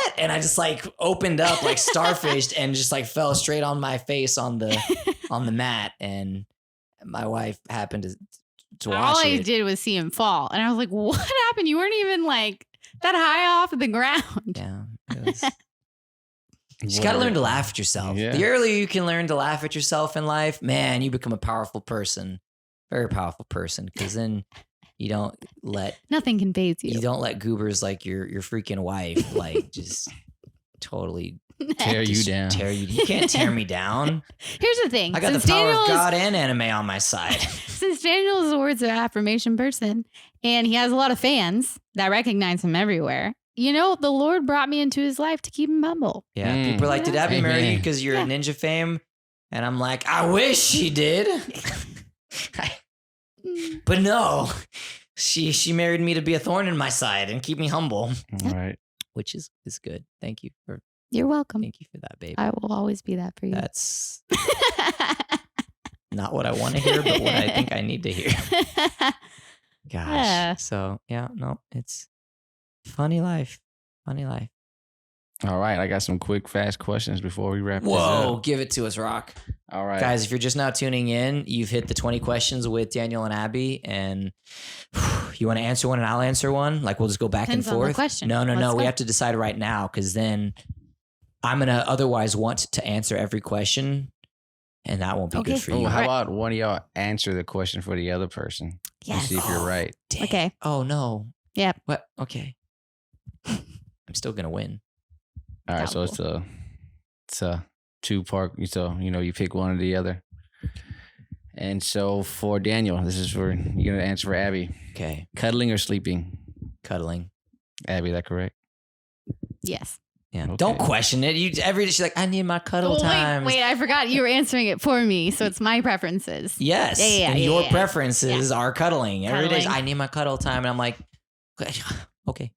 it. And I just like opened up like starfished and just like fell straight on my face on the mat. And my wife happened to watch All it. I did was see him fall. And I was like, what happened? You weren't even like that high off the ground. Yeah. It was... You just got to learn to laugh at yourself. Yeah. The earlier you can learn to laugh at yourself in life, man, you become a powerful person. Very powerful person. Because then you don't let... Nothing can faze you. You don't let goobers like your freaking wife like just totally... Tear you down. You can't tear me down. Here's the thing. I got the power of God and anime on my side. Since Daniel is a words of affirmation person, and he has a lot of fans that recognize him everywhere, you know, the Lord brought me into his life to keep him humble. Yeah, people are like, did Abby marry you because you're a ninja fame? And I'm like, I wish she did. But no, she married me to be a thorn in my side and keep me humble. All right. Which is good. Thank you for You're that, babe. I will always be that for you. That's not what I want to hear, but what I think I need to hear. Gosh. Yeah. So yeah, no, it's funny life. Funny life. All right. I got some quick, fast questions before we wrap this Whoa, up. give it to us, Rock. All right. Guys, if you're just now tuning in, you've hit the 20 questions with Daniel and Abby, and you want to answer one and I'll answer one? Like we'll just go back Depends and on the forth? question. No. Let's We go. have to decide right now because then I'm going to otherwise want to answer every question, and that won't be Okay. good for Oh, you. how about one of y'all answer the question for the other person? Yes. And see if you're right. Dang. Okay. Oh, no. Yep. What? Okay. I'm still going to win. All right. So it's a two-part. So, you pick one or the other. And so for Daniel, this is for, you're going to answer for Abby. Okay. Cuddling or sleeping? Cuddling. Abby, is that correct? Yes. Yeah. Okay. Don't question it. Every day she's like, I need my cuddle time. Wait, I forgot you were answering it for me. So it's my preferences. Yes. Yeah, and yeah, your yeah. preferences are cuddling. Every day, Cuddling. I need my cuddle time. And I'm like, okay.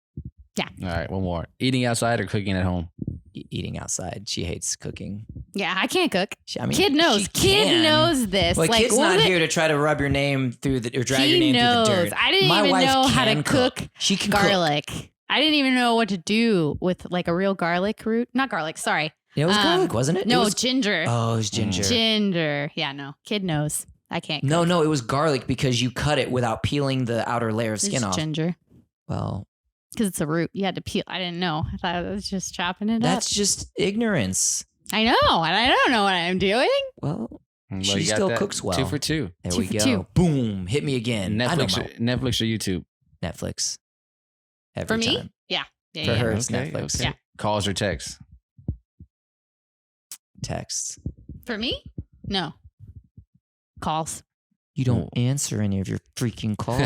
All right. One more. Eating outside or cooking at home? Eating outside. She hates cooking. Yeah, I can't cook. Kid knows. she Kid can. knows this. Well, like, kid's what not was it? here to try to rub your name through or drag She your name knows. through the dirt. I didn't My even wife know how to can cook She can cook. garlic. I didn't even know what to do with like a real garlic root. Not garlic, sorry. It was garlic, wasn't it? No, It was, ginger. oh, it was ginger. Ginger. Yeah, no. Kid knows. I can't cook. No, it was garlic because you cut it without peeling the outer layer of It's skin off. ginger. Well, Because it's a root. You had to peel. I didn't know. I thought it was just chopping it that's up. just ignorance. I know. And I don't know what I'm doing. Well, Well, She you got still that. cooks well. 2 for 2. there 2 we for go. 2. Boom. Hit me again. I know Netflix or YouTube? Netflix. Every For me? time. Yeah. Yeah, For yeah. her, it's Netflix. Okay. Yeah. Calls or texts? Texts. For me? No. Calls. You don't answer any of your freaking calls.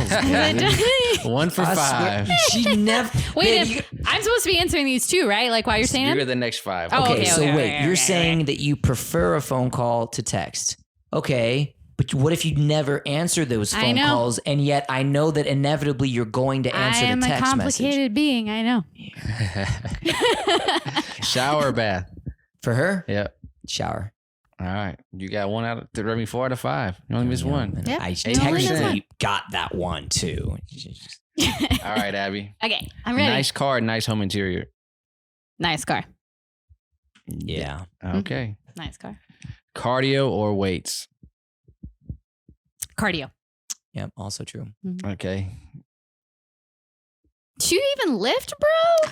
One for I five. swear, she never. Wait, Babe, I'm supposed to be answering these too, right? Like while you're saying You're them? the next five. Oh, okay, okay, so okay, wait, okay, you're okay, saying that you prefer a phone call to text. Okay, but what if you never answer those I phone know. calls, and yet I know that inevitably you're going to answer I am the a text complicated being. I know. Shower or bath? message? For her, Yep. shower. All right. You got 1 out of 3, 4 out of 5. You only missed one. Yep. I You only missed technically got that one too. All right, Abby. Okay, I'm ready. Nice car, nice home interior. Nice car. Yeah. Okay. Nice car. Cardio or weights? Cardio. Yep. Also true. Okay. Do you even lift, bro?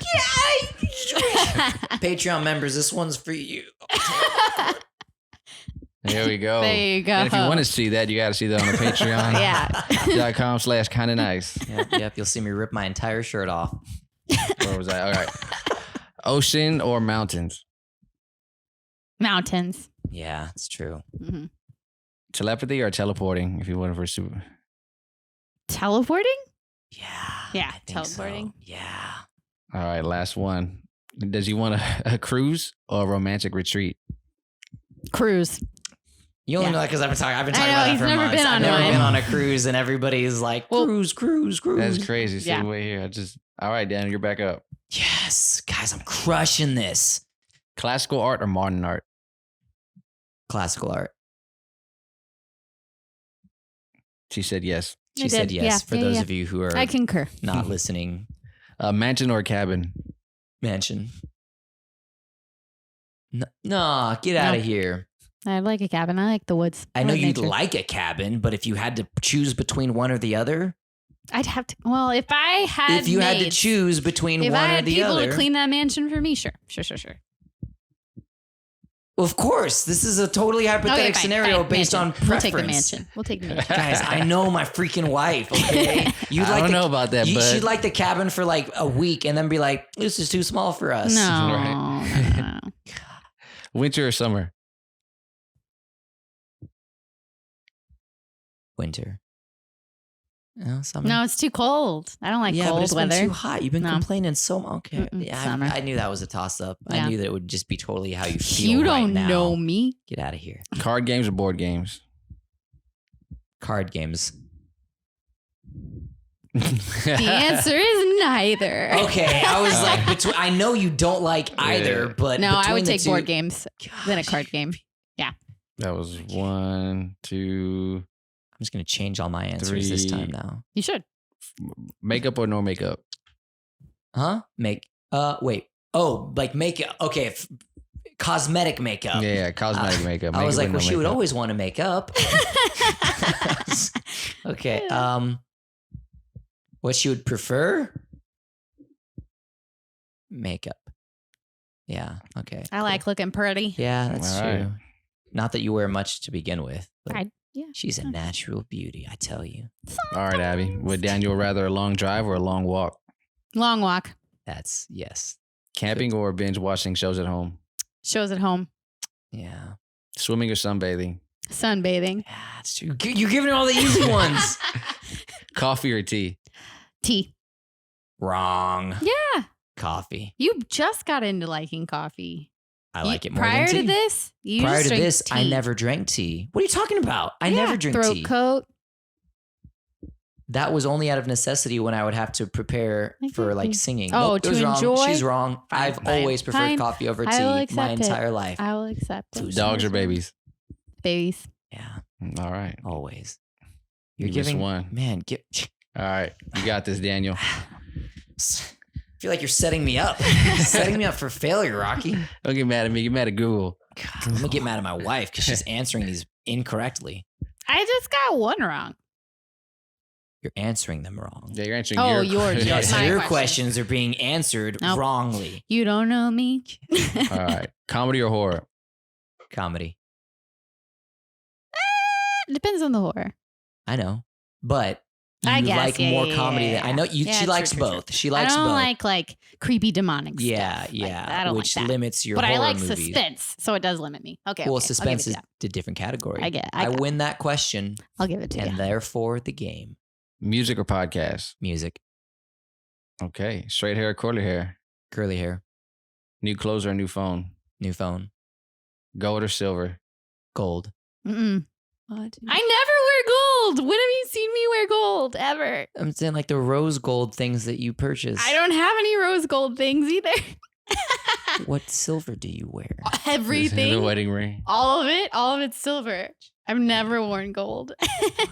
Patreon members, this one's for you. There we go. There you go. And if you want to see that, you got to see that on the Patreon. Yeah. .com/kinda nice. Yep. You'll see me rip my entire shirt off. Where was I? All right. Ocean or mountains? Mountains. Yeah, it's true. Mm-hmm. Telepathy or teleporting if you want to pursue. Teleporting? Yeah. Yeah, I think so. teleporting. Yeah. All right, last one. Does he want a cruise or a romantic retreat? Cruise. You only Yeah. know that because I've been talking I about know, that he's for never months. been I've on never one. been on a cruise, and everybody's like, Well, cruise. That's crazy. Yeah. Sitting way here. All right, Dan, you're back up. Yes, guys, I'm crushing this. Classical art or modern art? Classical art. She said yes. She I said did. yes. Yeah, For yeah, those yeah. of you who are I concur. not listening, Mansion or cabin? mansion. No, get out No. of here. I like a cabin. I like the woods. I know like you'd nature. like a cabin, but if you had to choose between one or the other, I'd have to. Well, if I had, if you had to maids, choose between if one I or had the people other, to clean that mansion for me, sure. well, of course, this is a totally hypothetical Okay, fine, scenario fine. based Mansion. on preference. We'll take the mansion. We'll take the mansion. Guys, I know my freaking wife. Okay, you'd I don't know about that, but she'd like the cabin for like a week and then be like, "This is too small for us." No, Right. no. winter or summer? Winter. No, summer. No, it's too cold. I don't like yeah, but cold it's weather. been too hot. You've been No. complaining so much. Okay, Mm-mm, yeah, summer. I knew that was a toss up. Yeah. I knew that it would just be totally how you feel. You right don't now. know me. Get out of here. Card games or board games? Card games. The answer is neither. Okay, I was like, I know you don't like either, Yeah. but No, I between would the take two- board games than a Gosh, card game. That was 1, 2. I'm just gonna change all my answers this 3. time now. You should. Makeup or no makeup? Huh? Wait. Oh, like makeup. Okay, cosmetic makeup. Yeah, cosmetic makeup. I was Makeup like, or well, no she would makeup? always want to make up. Okay. What she would prefer? Makeup. Yeah. Okay. I like looking pretty. Yeah, that's All true. right. Not that you wear much to begin with. But Yeah. she's a natural beauty, I tell you. All right, Abby. Would Daniel rather a long drive or a long walk? Long walk. That's yes. Camping or binge watching shows at home? Shows at home. Yeah. Swimming or sunbathing? Sunbathing. Yeah, that's true. You're giving her all the easy ones. Coffee or tea? Tea. Wrong. Yeah. Coffee. You just got into liking coffee. I like it more Prior than tea. to this, you Prior just to drank this, I tea. never drank tea. What are you talking about? I Yeah, never drink throat tea. coat. That was only out of necessity when I would have to prepare for like Exactly. singing. Oh, Nope, it to was wrong. enjoy? She's wrong. Fine, I've fine, always preferred fine. coffee over I will tea my accept it. entire life. I will accept it. Dogs or babies? Babies. Yeah, All right. always. You You're missed giving one. man. All right. You got this, Daniel. I feel like you're setting me up, setting me up for failure, Rocky. Don't get mad at me. Get mad at Google. God, I'm gonna get mad at my wife because she's answering these incorrectly. I just got one wrong. You're answering them wrong. Yeah, you're answering Oh, your yours. Yes, my your questions. questions are being answered Nope. wrongly. You don't know me. All right. Comedy or horror? Comedy. Depends on the horror. I know, but I You guess, like yeah, more yeah, comedy yeah, than I yeah. know. You, Yeah, she true, likes true, true. both. She likes I don't both. like creepy demonic Yeah, stuff. yeah. I don't which like that. limits your But horror I like movies. suspense, so it does limit me. Okay, Well, okay, suspense I'll is give a different category. I get. I got it. win that question, I'll give it to and you. therefore the game. Music or podcast? Music, Okay. Straight hair or curly hair? curly hair, New clothes or a new phone? new phone, Gold or silver? gold. Mm-mm. What? I never wear gold. When have you seen me wear gold ever? I'm saying like the rose gold things that you purchase. I don't have any rose gold things either. What silver do you wear? The Everything, wedding ring. all of it's silver. I've never worn gold.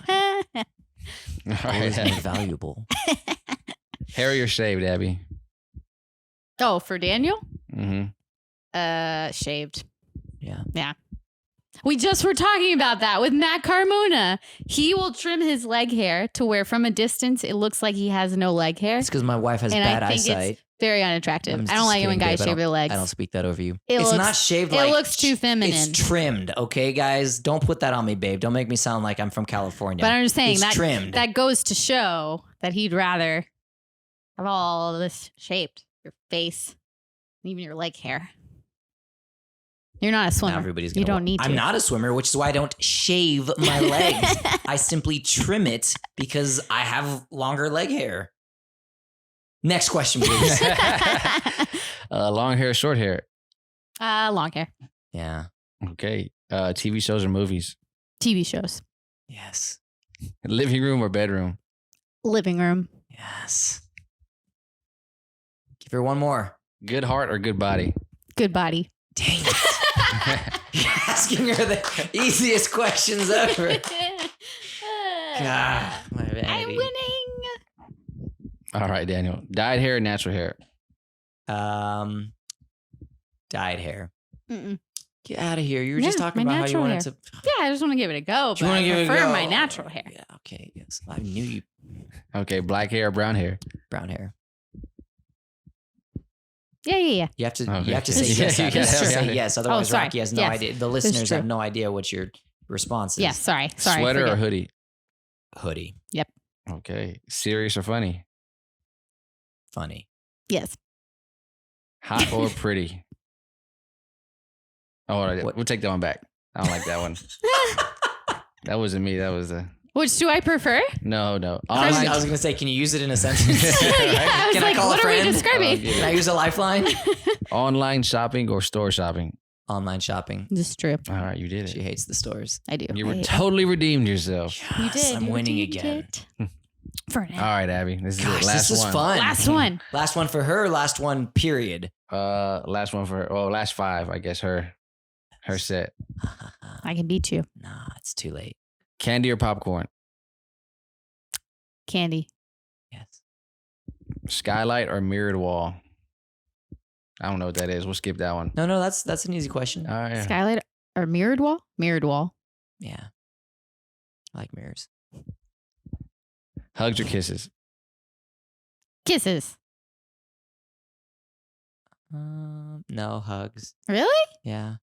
All Gold is right. made valuable. Hairy or shaved, Abby? Oh, for Daniel? Mm-hmm. Shaved. Yeah. We just were talking about that with Matt Carmona. He will trim his leg hair to where from a distance it looks like he has no leg hair. It's because my wife has And bad I think eyesight. it's very unattractive. I'm I don't just like it when kidding, guys babe. shave their legs. I don't speak that over you. It It's looks- not shaved it like looks too feminine. It's trimmed, okay, guys? Don't put that on me, babe. Don't make me sound like I'm from California. But I'm just saying it's that trimmed. that goes to show that he'd rather have all this shaped, your face, even your leg hair. You're not a Now swimmer. everybody's You gonna don't need to. I'm not a swimmer, which is why I don't shave my legs. I simply trim it because I have longer leg hair. Next question, please. Long hair, short hair. Long hair. Yeah. Okay. TV shows or movies? TV shows. Yes. Living room or bedroom? Living room. Yes. Give her one more. Good heart or good body? Good body. Dang it. You're asking her the easiest questions ever. God, my I'm vanity. winning. All right, Daniel. Dyed hair or natural hair? Dyed hair. Mm-mm. Get out of here. You were just Yeah, talking my about how you natural wanted hair. to. Yeah, I just want to give it a go. Do you but want I to give it a prefer go? my natural hair. Yeah. Okay. Yes. I knew you. Okay. Black hair or brown hair? Brown hair. Yeah. You have to. Okay. You have to say Yeah, yes. you after gotta- this. yeah. Say yes. Otherwise, sorry. Rocky has no Yes. idea. The listeners true. have no idea what your response is. Yeah, sorry. Sweater or forget. hoodie? Hoodie. Okay. Serious or funny? Funny. Yes. Hot or pretty? Oh, What? we'll take that one back. I don't like that one. That wasn't me. That was the Which do I prefer? no. I was Online, going to say, can you use it in a sentence? Yeah, I was Can like, I call what a are we friend? describing? Oh, Can I use a lifeline? online shopping or store shopping? Online shopping. This is true. All right, you did She it. hates the stores. I do. You I were hate it. totally redeemed yourself. You Yes, did. I'm You winning redeemed again. it. For All now. right, Abby. This is Gosh, it. Last this is one. fun. Last one. Last one for her. Last one, period. Last one for her. Oh, last five. I guess her set. I can beat you. Nah, it's too late. Candy or popcorn? Candy. Yes. Skylight or mirrored wall? I don't know what that is. We'll skip that one. No, that's an easy question. All right. Skylight or mirrored wall? Mirrored wall. Yeah. I like mirrors. Hugs or kisses? Kisses. No hugs. Really? Yeah.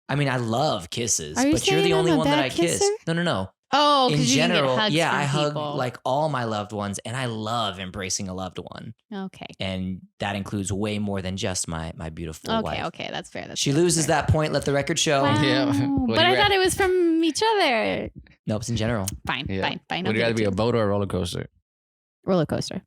I mean, I love kisses, Are you but you're the saying only I'm a one that bad I kiss. kisser? No. Oh, In because you general, can get hugs yeah, from I hug people. like all my loved ones, and I love embracing a loved one, Okay. and that includes way more than just my beautiful wife. Okay. That's fair. That's She fair, that's loses fair. that point. Let the record show. Wow. Yeah. What But do you I ra- thought it was from each other. No, it's in general. Fine. Yeah. Fine. Would you rather be a boat or a roller coaster? roller coaster?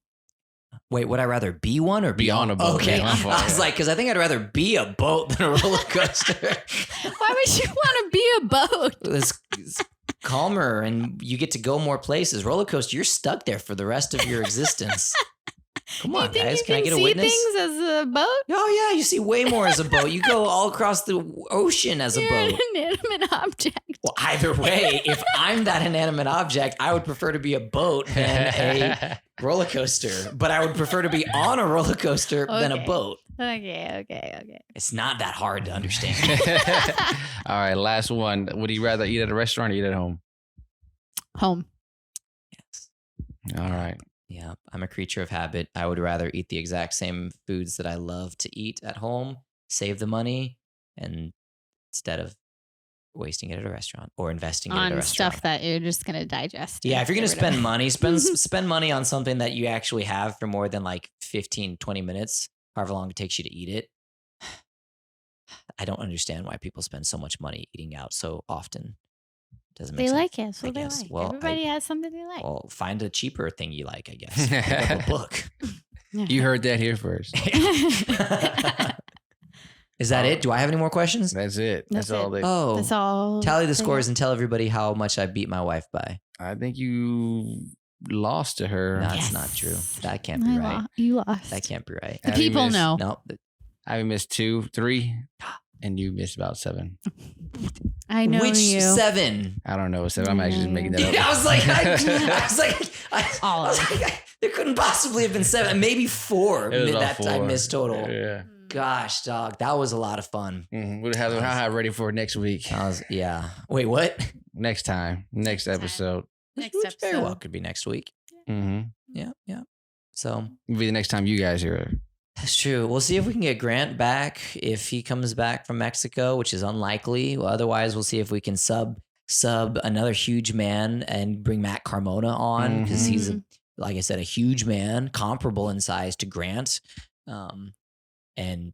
Wait, would I rather be one or Be on a boat. Okay, Yeah, my fault, I was yeah. like, because I think I'd rather be a boat than a roller coaster. Why would you want to be a boat? It's calmer, and you get to go more places. Roller coaster, you're stuck there for the rest of your existence. Come You on, think guys, you can I get a see witness? things as a boat? Oh yeah, you see way more as a boat. You go all across the ocean as a You're boat. an inanimate object. Well, either way, if I'm that inanimate object, I would prefer to be a boat than a roller coaster. But I would prefer to be on a roller coaster than a Okay. boat. Okay. It's not that hard to understand. All right, last one. Would you rather eat at a restaurant or eat at home? Home. Yes. All right. Yeah, I'm a creature of habit. I would rather eat the exact same foods that I love to eat at home, save the money, and instead of wasting it at a restaurant or investing it at a On restaurant. stuff that you're just gonna digest. Yeah, and if you're going to get rid spend of. money, spend money on something that you actually have for more than like 15, 20 minutes, however long it takes you to eat it. I don't understand why people spend so much money eating out so often. Doesn't make They sense. like it. So I they guess. like. Well, Everybody has something they like. Well, find a cheaper thing you like, I guess. Pick up a book. You heard that here first. Is that it? Do I have any more questions? That's it. That's That's all it. they. Oh, That's all. tally the they scores got. and tell everybody how much I beat my wife by. I think you lost to her. No, it's Yes. not true. That can't be right. You lost. That can't be right. The Abby people missed- know. No, I missed 2, 3, and you missed about 7. I know which you. 7? I don't know. 7. I'm actually just making that up. I was like, All of there couldn't possibly have been 7, maybe 4 It was about that I 4. missed total. Yeah. Gosh, dog, that was a lot of fun. Mm-hmm. We'll have how ready for next week. Yeah. Wait, what? Next time. Next episode. Next Which very well episode. could be next week. Mm-hmm. Yeah. So It'll be the next time you guys hear it. that's true. We'll see if we can get Grant back if he comes back from Mexico, which is unlikely. Well, otherwise, we'll see if we can sub another huge man and bring Matt Carmona on because he's like I said, a huge man, comparable in size to Grant, and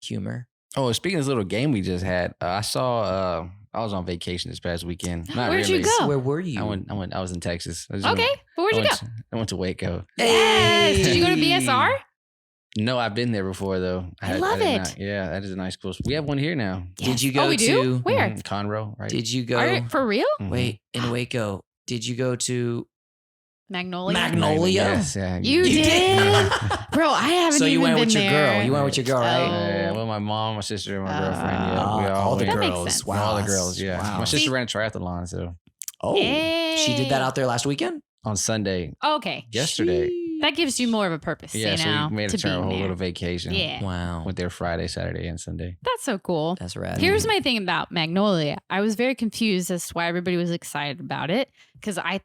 humor. Oh, speaking of this little game we just had, I saw. I was on vacation this past weekend. Not Where'd really. you go? Where were you? I was in Texas. I Okay. But where'd you go? I went to Waco. Yes. Did you go to Hey. BSR? No, I've been there before though. I love did it. not- yeah, that is a nice cool. We have one here now. Did you Yes. go Oh, we to do? Where? Conroe, right? Did you go? Are, for real? Mhm. Wait, in Waco. Did you go to Magnolia. Magnolia? Yes, yeah. You You did? did? Bro, I haven't So you even went been with your there. girl. You went with your girl, right? Yeah, well, my mom, my sister, and my girlfriend. Yeah, we all the went. That makes girls. sense. Wow, all the that's- girls. Yeah, Wow. my sister See- ran a triathlon, so Oh, she did that out there last weekend. on Sunday, Okay. yesterday. That gives you more of a purpose, Yeah, you so know, we made to a turn a being whole there. little vacation. Yeah. Wow, Went there Friday, Saturday, and Sunday. That's so cool. that's rad. Here's my thing about Magnolia. I was very confused as to why everybody was excited about it because I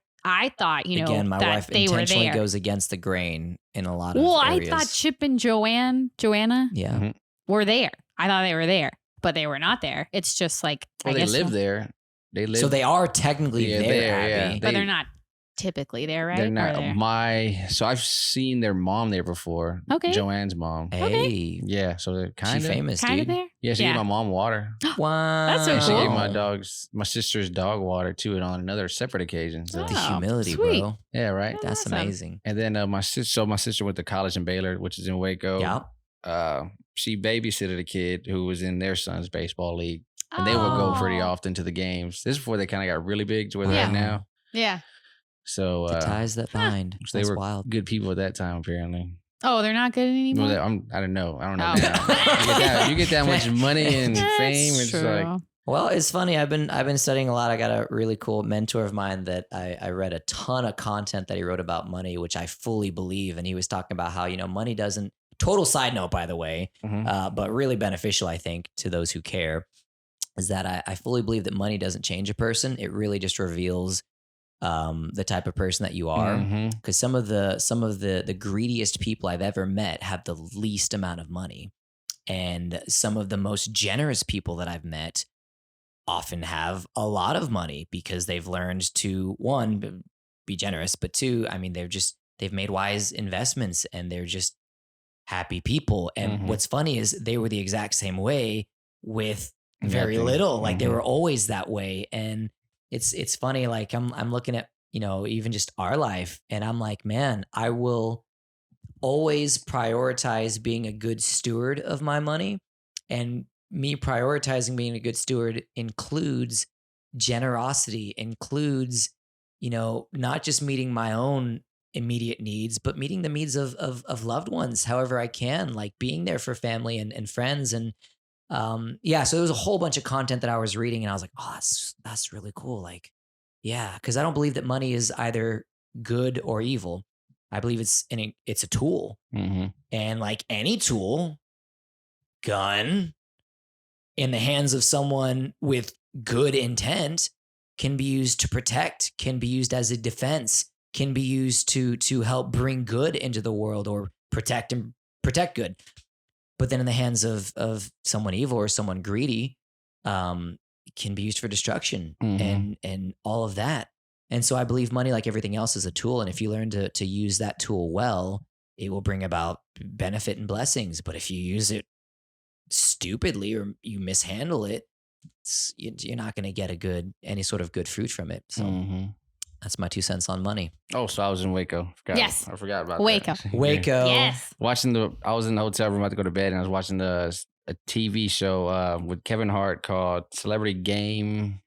thought, you know, Again, my that wife they were intentionally there. goes against the grain in a lot of Well, areas. I thought Chip and Joanna Yeah. Mhm. were there. I thought they were there, but they were not there. It's just like Well, I they guess live there. They live. So they are technically Yeah, there, there, yeah. Abby. but they- they're not typically there, right? They're Or not they're- So I've seen their mom there before. Okay. Joanne's mom. Hey, Yeah, so they're she kind of famous, kind of dude. there. Yeah, she Yeah. gave my mom water. Wow, That's so And she gave cool. my sister's dog water too, and on another separate occasion. So Oh. The humility, sweet. bro. yeah, right. That's Awesome. amazing. And then my sister went to college in Baylor, which is in Waco. Yeah. She babysitted a kid who was in their son's baseball league, and they would go pretty Oh. often to the games. This is before they kind of got really big to where they're Yeah. at now. Yeah. So The ties that bind. so they That's were wild. good people at that time, apparently. Oh, they're not good anymore. Well, I don't know. I don't know. Oh. Now. You get that much money and That's fame. It's true. like Well, it's funny. I've been studying a lot. I got a really cool mentor of mine that I read a ton of content that he wrote about money, which I fully believe. And he was talking about how, money doesn't, total side note, by the way, Mhm. but really beneficial, I think, to those who care, is that I fully believe that money doesn't change a person. It really just reveals the type of person that you are. Mhm. Because some of the greediest people I've ever met have the least amount of money. And some of the most generous people that I've met often have a lot of money because they've learned to, one, be generous, but two, I mean, they've made wise investments and they're just happy people. And Mhm. what's funny is they were the exact same way with very Nothing. little. Like they Mhm. were always that way. And it's funny. Like I'm looking at, even just our life and I'm like, man, I will always prioritize being a good steward of my money. And me prioritizing being a good steward includes generosity, includes, not just meeting my own immediate needs, but meeting the needs of loved ones, however I can, like being there for family and friends. And so there was a whole bunch of content that I was reading and I was like, oh, that's really cool. Like, yeah, because I don't believe that money is either good or evil. I believe it's a tool. Mhm. And like any tool, gun in the hands of someone with good intent can be used to protect, can be used as a defense, can be used to help bring good into the world or protect good. But then in the hands of someone evil or someone greedy, can be used for destruction Mm-hmm. and all of that. And so I believe money, like everything else, is a tool. And if you learn to use that tool well, it will bring about benefit and blessings. But if you use it stupidly or you mishandle it, you're not going to get any sort of good fruit from it. So Mm-hmm. that's my 2 cents on money. Oh, so I was in Waco. Yes. I forgot about Waco. that. Waco. Yes. I was in the hotel room about to go to bed, and I was watching a TV show with Kevin Hart called Celebrity Game.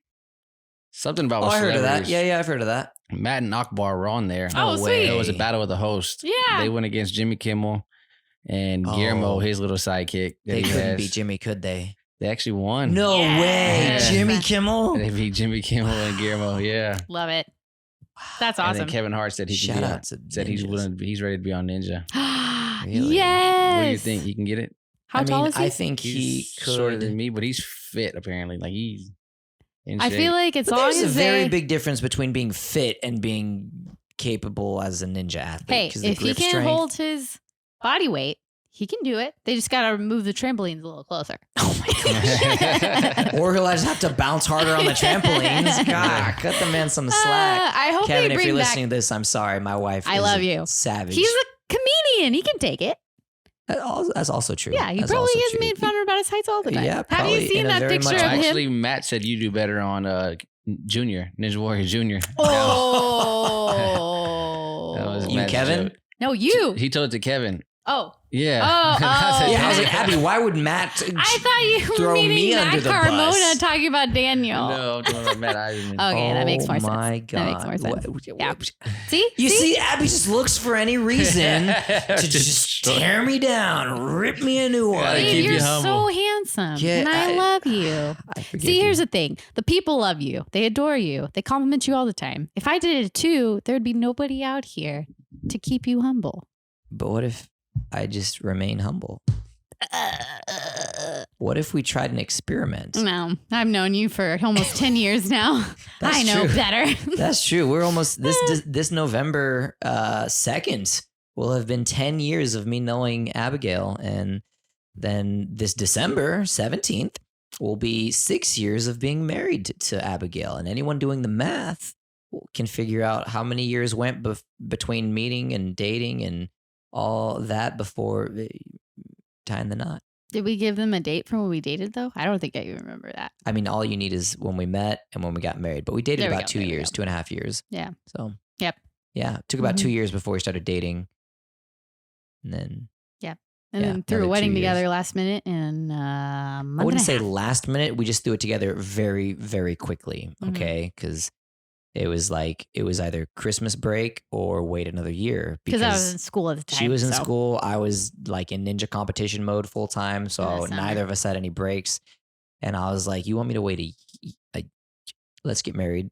Something about Oh, I heard of that. celebrities. Yeah, I've heard of that. Matt and Akbar were on there. Oh, No sweet. It was a way. battle of the hosts. Yeah. They went against Jimmy Kimmel and Guillermo, Oh. his little sidekick. that They he couldn't has. beat Jimmy, could they? They actually won. No Yeah. way. Yeah. Jimmy Kimmel? They beat Jimmy Kimmel and Guillermo. Yeah. Love it. That's And awesome. then Kevin Hart said he Shout could be out on, to said he's ninjas. willing. He's ready to be on Ninja. Really? Yes. What do you think? He can get it? How I tall mean, is he? I think he He's shorter could. than me, but he's fit apparently. Like he's in I shape. feel like it's But long there's a as very they. big difference between being fit and being capable as a ninja athlete. Hey, 'Cause the if he grip can strength- hold his body weight, he can do it. They just got to move the trampolines a little closer. Oh my gosh. Or he'll just have to bounce harder on the trampolines. God, cut the man some slack. I hope Kevin, they if bring you're back. listening to this, I'm sorry. My wife I is love a you. savage. He's a comedian. He can take it. That's also true. Yeah, he That's probably also gets true. made fun of about his heights all the time. Yeah, Have probably you seen in a that very picture much- of him? Actually, Matt said you do better on Junior Ninja Warrior Junior. Oh. That was You, Matt's Kevin? joke. No, you. He told it to Kevin. Oh. Yeah. Oh, I said, oh. Yeah, I was like, Abby, why would Matt I thought you were throw meaning me Matt under the Carmona bus? talking about Daniel. No, I'm talking about Matt Eisman. Okay, that makes more sense. Oh my That God. makes more sense. Yeah. What- See? You see, Abby just looks for any reason to Just just tear me down, rip me a new one. Gotta Babe, keep you you're humble. so handsome. Yeah, and I love you. I forgive See, here's you. the thing. The people love you. They adore you. They compliment you all the time. If I did it too, there'd be nobody out here to keep you humble. But what if I just remain humble? What if we tried an experiment? No, I've known you for almost 10 years now. That's I know true. better. That's true. We're almost this November 2nd will have been 10 years of me knowing Abigail, and then this December 17th will be 6 years of being married to Abigail. And anyone doing the math can figure out how many years went between meeting and dating and all that before tying the knot. Did we give them a date from when we dated, though? I don't think I even remember that. I mean, all you need is when we met and when we got married. But we dated There we about go, 2 there we years, go. 2.5 years. Yeah. So, Yep. Yeah. It took about Mhm. 2 years before we started dating. And then And Yeah, then threw a another wedding 2 years. together last minute and I wouldn't say last minute. We just threw it together very, very quickly. Mhm. Okay. Because it was either Christmas break or wait another year. because I was in school at the time. She was in so. school. I was like in ninja competition mode full time. In So the summer. neither of us had any breaks. And I was like, you want me to wait let's get married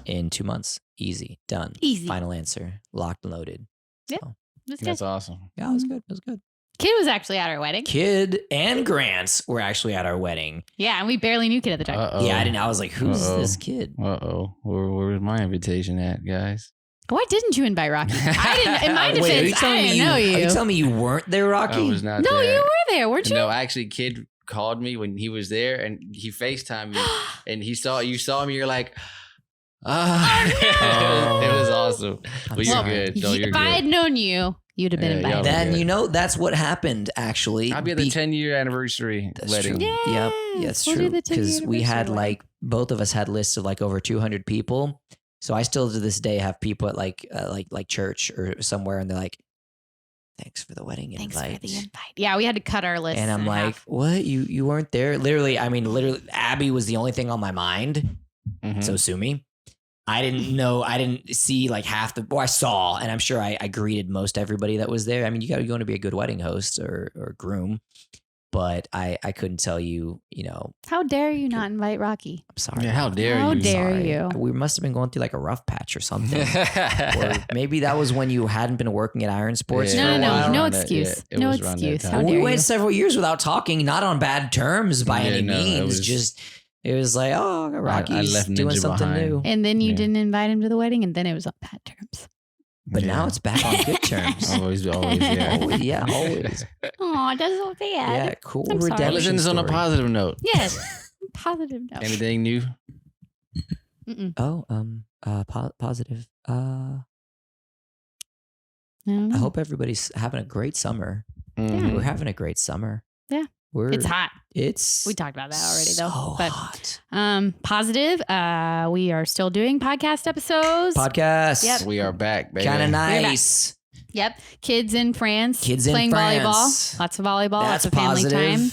in 2 months. Easy. Done. Easy. Final answer. Locked and loaded. Yeah. So, That's good. That's awesome. yeah, it was Mhm. good. It was good. Kid was actually at our wedding. Kid and Grant were actually at our wedding. Yeah, and we barely knew Kid at the time. Uh-oh. Yeah, I was like, who's Uh-oh. this kid? Uh-oh. Where was my invitation at, guys? Why didn't you invite Rocky? I didn't. In my Wait, are you defense, I telling me didn't know Are you you. telling me you weren't there, Rocky? I was not No, there. you were there, weren't you? No, actually, Kid called me when he was there, and he FaceTimed me, and you saw me. You're like, Oh, no. it was awesome. I'm But you're sorry. good. No, you're if I had good. known you, you'd have been Yeah, y'all invited. were Then good. that's what happened. Actually, I'll be at the 10-year anniversary That's wedding. true. Yep, yeah, Yes, it's we'll do true. the 10-year Because we had anniversary both of us had lists of like over 200 people. So I still to this day have people at like church or somewhere, and they're like, "Thanks for the wedding Thanks invite." for the invite. Yeah, we had to cut our list. And I'm in like, half. "What? You weren't there?" Literally, Abby was the only thing on my mind. Mhm. So sue me. I didn't know. I didn't see like half the. Well, I saw, and I'm sure I greeted most everybody that was there. I mean, you want to be a good wedding host or groom, but I couldn't tell you. How dare you not invite Rocky? I'm sorry. Yeah, how dare How you? dare Sorry. you? We must have been going through like a rough patch or something. Or maybe that was when you hadn't been working at Iron Sports Yeah, for a No, while. no around that- excuse. yeah, it No was around that excuse. time. How Well, we dare went you? several years without talking, not on bad terms by Yeah, any no, it means. was- It was like, oh, Rocky's left doing Ninja something behind. new. And then you Yeah. didn't invite him to the wedding, and then it was on bad terms. But now Yeah. it's back on good terms. always, yeah. Always, yeah, always. Oh, that's so Yeah, bad. cool I'm sorry. redemption Let's end this on a story. positive note. Yes. positive note. Anything new? Mm-mm. Oh, positive. I don't know. I hope everybody's having a great summer. Mhm. We're having a great summer. Yeah. It's hot. It's We talked about that already, though. so But hot. positive. We are still doing podcast episodes. Podcast. Yep. We are back, baby. Kind of back. nice. Yep. Kids in France. Kids in playing France. volleyball. Lots of volleyball. That's lots of family positive. time.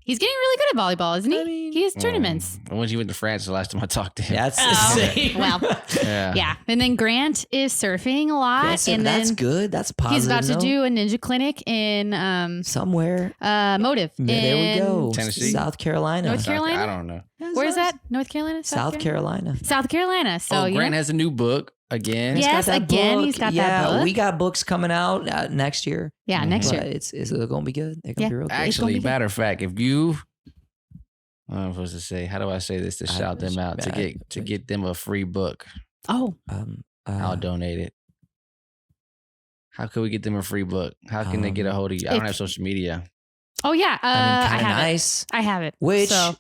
He's getting really good at volleyball, isn't he? I mean, he has tournaments. When you went to France the last time I talked to him. That's the Oh, same. well. Yeah. Yeah. And then Grant is surfing a lot. That's, and that's then good. That's a positive. he's about to note. do a ninja clinic in Somewhere. Motive. Yeah, there we in go. Tennessee? South Carolina. North Carolina? I don't know. Where is that? North Carolina? South Carolina. South Carolina. So Grant has a new book again. Yeah. Yes, Got that again, book. he's got that yeah, book. we got books coming out next year. Yeah, next But year. it's going to be good. They're going to be real good. Actually, be good. matter of fact, if you, I'm supposed to say, how do I say this to shout them out to get them a free book? Oh, I'll donate it. How can we get them a free book? How can they get a hold of you? I don't have social media. oh yeah. I mean, kind of have nice. it. I have it. Which So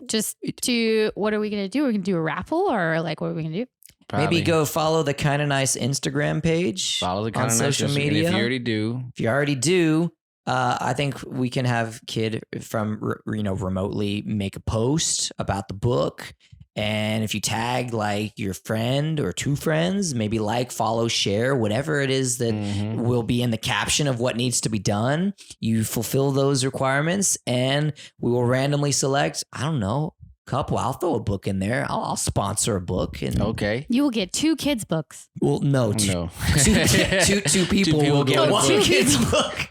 just to, what are we going to do? We're going to do a raffle or like, what are we going to do? Probably. maybe go follow the Kind of Nice Instagram page. Follow the on kind of social nice media. And if you already do, If you already do, I think we can have Kid from remotely make a post about the book, and if you tag like your friend or two friends, maybe like, follow, share, whatever it is that will be in the caption of what needs to be done. You fulfill those requirements, and we will randomly select. I don't know. Couple. I'll throw a book in there. I'll sponsor a book, and okay. You will get 2 kids' books. well, no, No. two people will get one one book. kid's book.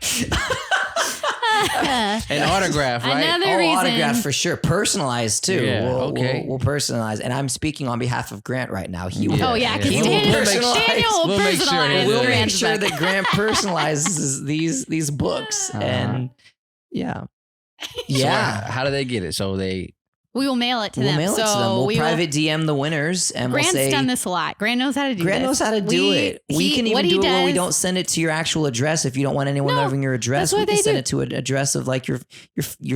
An autograph, right? Another reason. Autograph for sure. Personalized too. Yeah, okay. We'll personalize. And I'm speaking on behalf of Grant right now. He Yeah. will. Oh yeah, because We'll Daniel, make- Daniel will we'll make sure personalize his- We'll make Grant's sure book. that Grant personalizes these books. Uh-huh. And yeah. So Yeah. how do they get it? So they We will mail it to We'll them. mail it so to them. We'll we will- private DM the winners, and Grant's we'll say done this a lot. Grant knows how to do Grant this. knows how to do it. We can what even he do it where we does- don't send it to your actual address. If you don't want anyone No, knowing your address, that's we what can they send do. it to an address of like your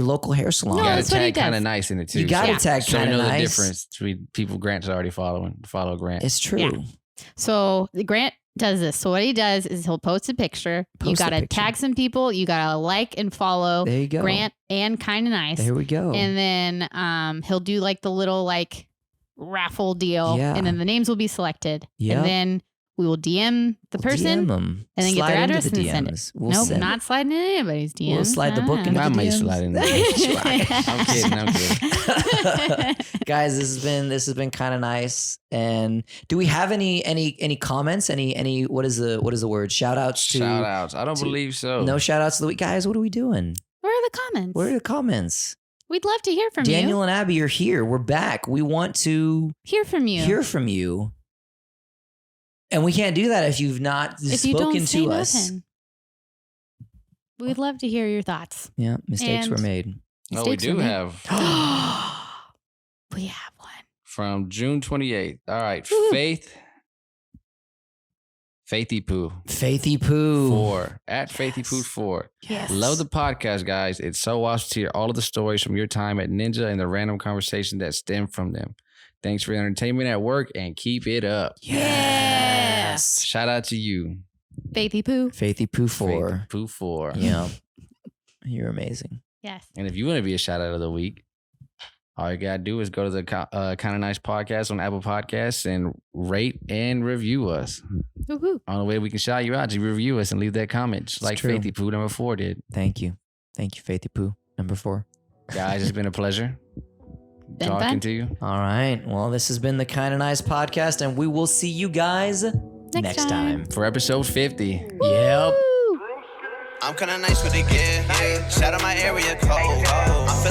local hair salon. No, got to that's what he tag kind of does. nice in it too. You got to Yeah. tag so we kind know of the nice. difference between people Grant's already follow Grant. It's true. Yeah. So Grant does this. So what he does is he'll post a picture. You Post a got to picture. tag some people. You got to like and follow There you go. Grant and Kind of Nice. There we go. And then he'll do like the little like raffle deal. Yeah. And then the names will be selected. Yep. And then we will DM the We'll person DM them. and then get Slide their into address the and send it. DMs. We'll Nope, send not it. sliding in anybody's DMs. We'll slide the book into I the might DMs. slide in there. I'm kidding. Guys, this has been kind of nice. And do we have any comments? Any what is the word? Shout outs to Shout outs. I don't believe so. No shout outs to the week. Guys, what are we doing? Where are the comments? Where are the comments? We'd love to hear from Daniel you. and Abby are here. We're back. We want to Hear from you. hear from you. And we can't do that if you've not if you spoken don't say to us. nothing. We'd love to hear your thoughts. Yeah, mistakes were And- made. No, we Mistakes do were made. have We have one. from June 28th. All right, Woo-hoo. Faithy Poo Faithy Poo. 4 at Faithy Poo 4. Yes. Love the podcast, guys. It's so awesome to hear all of the stories from your time at Ninja and the random conversation that stem from them. Thanks for your entertainment at work and keep it up. Yes. Shout out to you, Faithy Poo. Faithy Poo 4. Faithy Poo 4. Yeah. You're amazing. Yes. And if you want to be a shout out of the week, all you gotta do is go to the Kind of Nice podcast on Apple Podcasts and rate and review us. Woo-hoo. Only way we can shout you out is you review us and leave that comment, just like true. Faithy Poo number 4 did. Thank you. Thank you, Faithy Poo. Number 4. Guys, it's been a pleasure Been talking fun. to you. All right. Well, this has been the Kind of Nice podcast, and we will see you guys next time. For episode 50. Yep. Woo. I'm kinda nice with the gear, yeah. Shout out my area code. I'm feeling